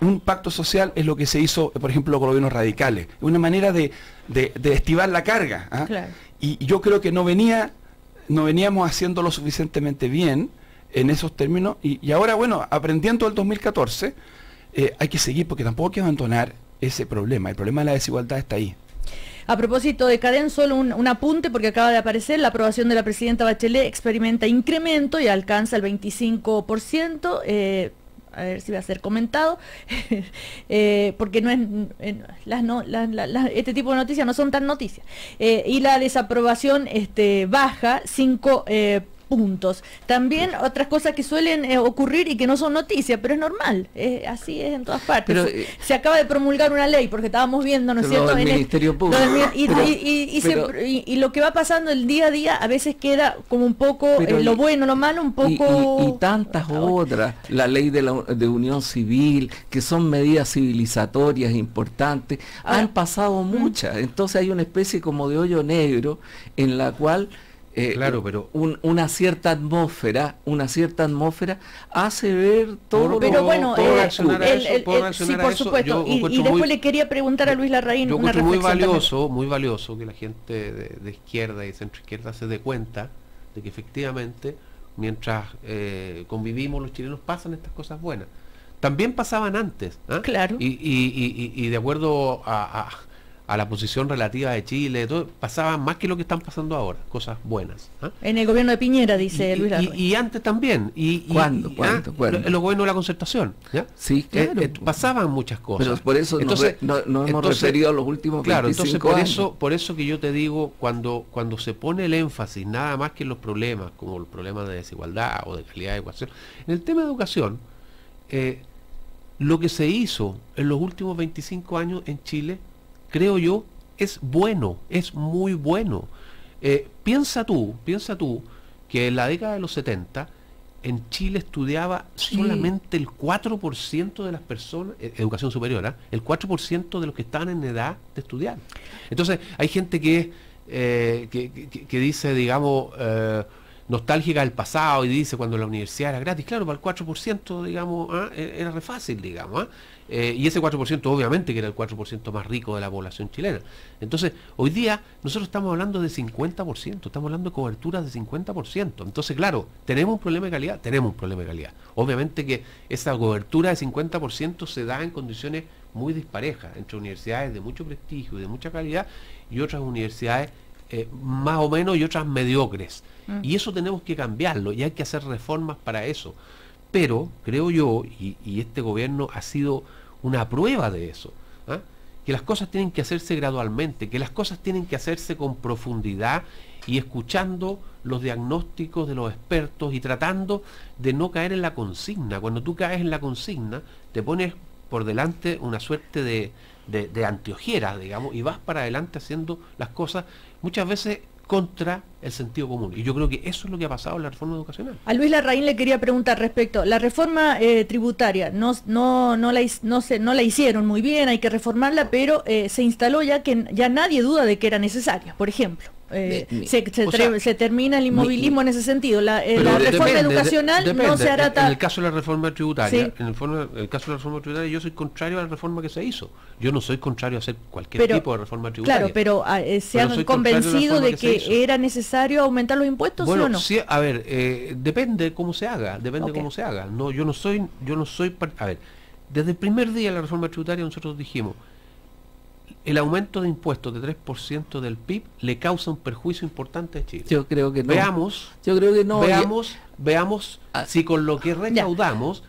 Un pacto social es lo que se hizo, por ejemplo, con los gobiernos radicales. Una manera de estivar la carga. Claro. Y yo creo que no veníamos haciendo lo suficientemente bien en esos términos. Y ahora, bueno, aprendiendo del 2014, hay que seguir, porque tampoco hay que abandonar ese problema. El problema de la desigualdad está ahí. A propósito de CADEM, solo un apunte, porque acaba de aparecer, la aprobación de la presidenta Bachelet experimenta incremento y alcanza el 25%. a ver si va a ser comentado, porque no es este tipo de noticias no son tan noticias. Y la desaprobación baja 5 puntos. También otras cosas que suelen ocurrir y que no son noticias, pero es normal, así es en todas partes. Pero, se acaba de promulgar una ley, porque estábamos viendo, ¿no es cierto? El Ministerio Público. Y lo que va pasando el día a día a veces queda como un poco lo bueno, lo malo, un poco... Y tantas otras, la ley de unión civil, que son medidas civilizatorias importantes, han pasado muchas. Entonces hay una especie como de hoyo negro en la cual... claro, pero una cierta atmósfera hace ver todo. Pero bueno, sí, por supuesto. Y después le quería preguntar a Luis Larraín yo una reflexión muy valioso que la gente de izquierda y centro izquierda se dé cuenta de que efectivamente mientras convivimos los chilenos pasan estas cosas buenas. También pasaban antes, ¿eh? Claro. Y de acuerdo a la posición relativa de Chile, todo, pasaban más que lo que están pasando ahora, cosas buenas. ¿Eh? En el gobierno de Piñera, dice Luis Larraín. Y antes también. ¿Cuándo? En los gobiernos de la Concertación. ¿Ya? Sí, claro. Pasaban muchas cosas. Pero por eso entonces, no hemos referido a los últimos 25 años. Por eso que yo te digo, cuando se pone el énfasis nada más que en los problemas, como los problemas de desigualdad o de calidad de educación, en el tema de educación, lo que se hizo en los últimos 25 años en Chile, creo yo, es bueno, es muy bueno. Piensa tú que en la década de los 70 en Chile estudiaba solamente el 4% de las personas, educación superior, el 4% de los que estaban en edad de estudiar. Entonces hay gente que dice, digamos, nostálgica del pasado y dice cuando la universidad era gratis. Claro, para el 4%, digamos, era re fácil, digamos. Y ese 4% obviamente que era el 4% más rico de la población chilena. Entonces, hoy día nosotros estamos hablando de 50%, estamos hablando de cobertura de 50%. Entonces, claro, ¿tenemos un problema de calidad? Tenemos un problema de calidad. Obviamente que esa cobertura de 50% se da en condiciones muy disparejas, entre universidades de mucho prestigio y de mucha calidad y otras universidades más o menos y otras mediocres. Y eso tenemos que cambiarlo y hay que hacer reformas para eso. Pero, creo yo, y este gobierno ha sido una prueba de eso, que las cosas tienen que hacerse gradualmente, que las cosas tienen que hacerse con profundidad y escuchando los diagnósticos de los expertos y tratando de no caer en la consigna. Cuando tú caes en la consigna, te pones por delante una suerte de anteojera, digamos, y vas para adelante haciendo las cosas muchas veces contra el sentido común. Y yo creo que eso es lo que ha pasado en la reforma educacional. A Luis Larraín le quería preguntar respecto, la reforma tributaria no la hicieron muy bien, hay que reformarla, pero se instaló ya que ya nadie duda de que era necesaria, por ejemplo. Se termina el inmovilismo en ese sentido. La reforma educacional no se hará en el caso de la reforma tributaria, sí. En el caso de la reforma tributaria, yo soy contrario a la reforma que se hizo. Yo no soy contrario a hacer cualquier tipo de reforma tributaria. Claro, pero ¿se han convencido de que era necesario aumentar los impuestos, bueno, ¿sí o no? Sí, a ver, depende cómo se haga, cómo se haga. No, yo no soy, a ver, desde el primer día de la reforma tributaria nosotros dijimos, el aumento de impuestos de 3% del PIB le causa un perjuicio importante a Chile. Yo creo que no. Veamos si con lo que recaudamos,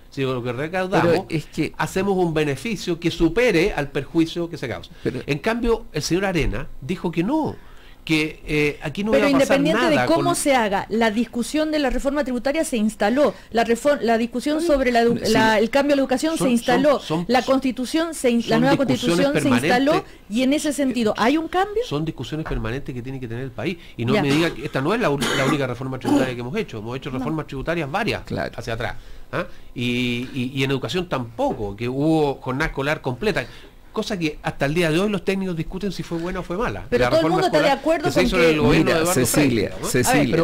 hacemos un beneficio que supere al perjuicio que se causa. En cambio, el señor Arena dijo que no, que aquí no iba a pasar nada. Pero independiente de cómo se haga, la discusión de la reforma tributaria se instaló, la discusión sobre el cambio a la educación se instaló, la constitución, la nueva constitución se instaló, y en ese sentido, ¿hay un cambio? Son discusiones permanentes que tiene que tener el país, y no me diga que esta no es la única reforma tributaria que hemos hecho reformas tributarias varias hacia atrás, y en educación tampoco, que hubo jornada escolar completa. Cosa que hasta el día de hoy los técnicos discuten si fue buena o fue mala. Pero todo el mundo está de acuerdo con que...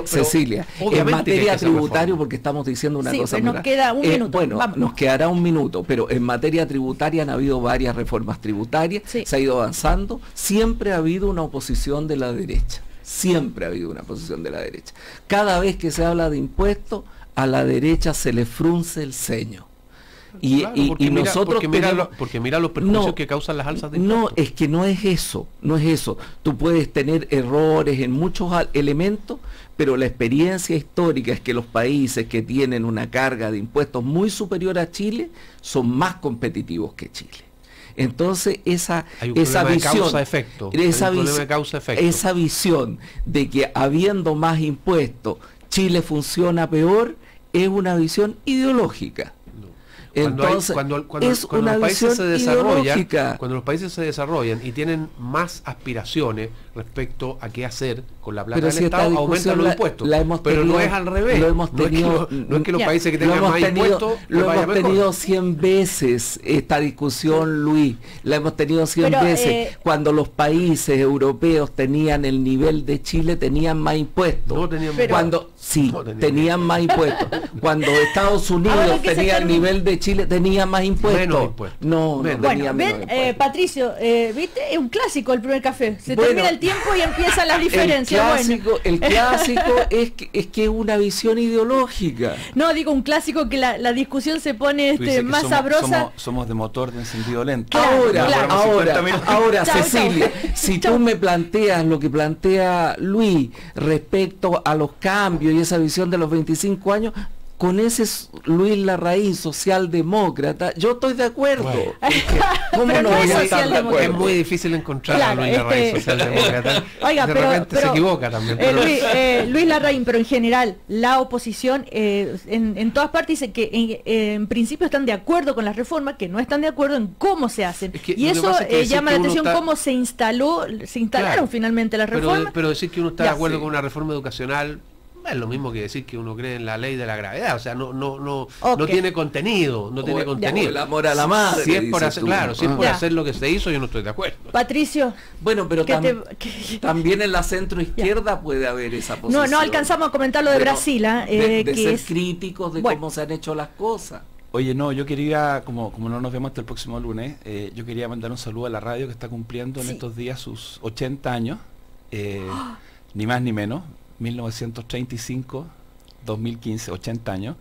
Cecilia, en materia tributaria, porque estamos diciendo una cosa... nos queda un minuto. Bueno, nos quedará un minuto, pero en materia tributaria han habido varias reformas tributarias, se ha ido avanzando, siempre ha habido una oposición de la derecha, Cada vez que se habla de impuestos, a la derecha se le frunce el ceño. Y, claro, y nosotros porque mira los perjuicios que causan las alzas de impuestos. No, es que no es eso. Tú puedes tener errores en muchos elementos, pero la experiencia histórica es que los países que tienen una carga de impuestos muy superior a Chile son más competitivos que Chile. Entonces esa visión de que habiendo más impuestos Chile funciona peor es una visión ideológica. Entonces, cuando los países se desarrollan y tienen más aspiraciones respecto a qué hacer con la plata del Estado, aumentan los impuestos. Pero no es al revés. No es que los países que tengan más impuestos lo hemos tenido 100 veces esta discusión, Luis. La hemos tenido 100 veces. Cuando los países europeos tenían el nivel de Chile, tenían más impuestos. No tenían tenían más impuestos. Cuando Estados Unidos tenía el nivel de Chile, tenía más impuestos. No tenía menos impuestos. Patricio, ¿viste? Es un clásico el primer café. Se termina el tiempo y empiezan las diferencias. El clásico es que es una visión ideológica. No, digo un clásico que la discusión se pone más sabrosa. Somos de motor de encendido lento. Ahora, Cecilia, si tú me planteas lo que plantea Luis respecto a los cambios y esa visión de los 25 años, con ese Luis Larraín, socialdemócrata, yo estoy de acuerdo. Bueno, ¿cómo no voy a estar de acuerdo? Es muy difícil encontrar a Luis Larraín, socialdemócrata. Oiga, de repente se equivoca también. Luis Larraín, pero en general, la oposición en todas partes dice que en principio están de acuerdo con las reformas, que no están de acuerdo en cómo se hacen. Y eso llama la atención cómo se instalaron finalmente las reformas. Pero decir que uno está de acuerdo con una reforma educacional es lo mismo que decir que uno cree en la ley de la gravedad, o sea, no tiene contenido, El amor a la madre. Si es por hacer lo que se hizo, yo no estoy de acuerdo. Patricio. Bueno, pero también en la centro izquierda puede haber esa posición. No alcanzamos a comentar lo de Brasil, de ser críticos de cómo se han hecho las cosas. Oye, yo quería, como no nos vemos hasta el próximo lunes, yo quería mandar un saludo a la radio que está cumpliendo en estos días sus 80 años, ni más ni menos. 1935, 2015, 80 años.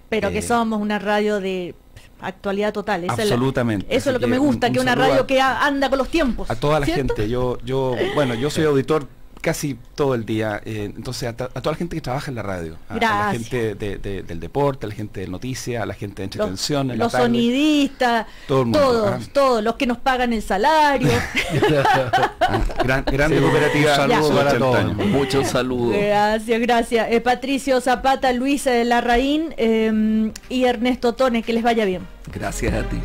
Pero que somos una radio de actualidad total. Absolutamente. Eso es lo que me gusta, que una radio que anda con los tiempos. A toda la gente. Yo soy auditor casi todo el día, entonces a toda la gente que trabaja en la radio, a la gente del deporte, a la gente de noticias, a la gente de entretención, los sonidistas, todos los que nos pagan el salario. Grande cooperativa. Saludos para todos. Muchos saludos. Gracias. Patricio Zapata, Luis Larraín y Ernesto Tone, que les vaya bien. Gracias a ti.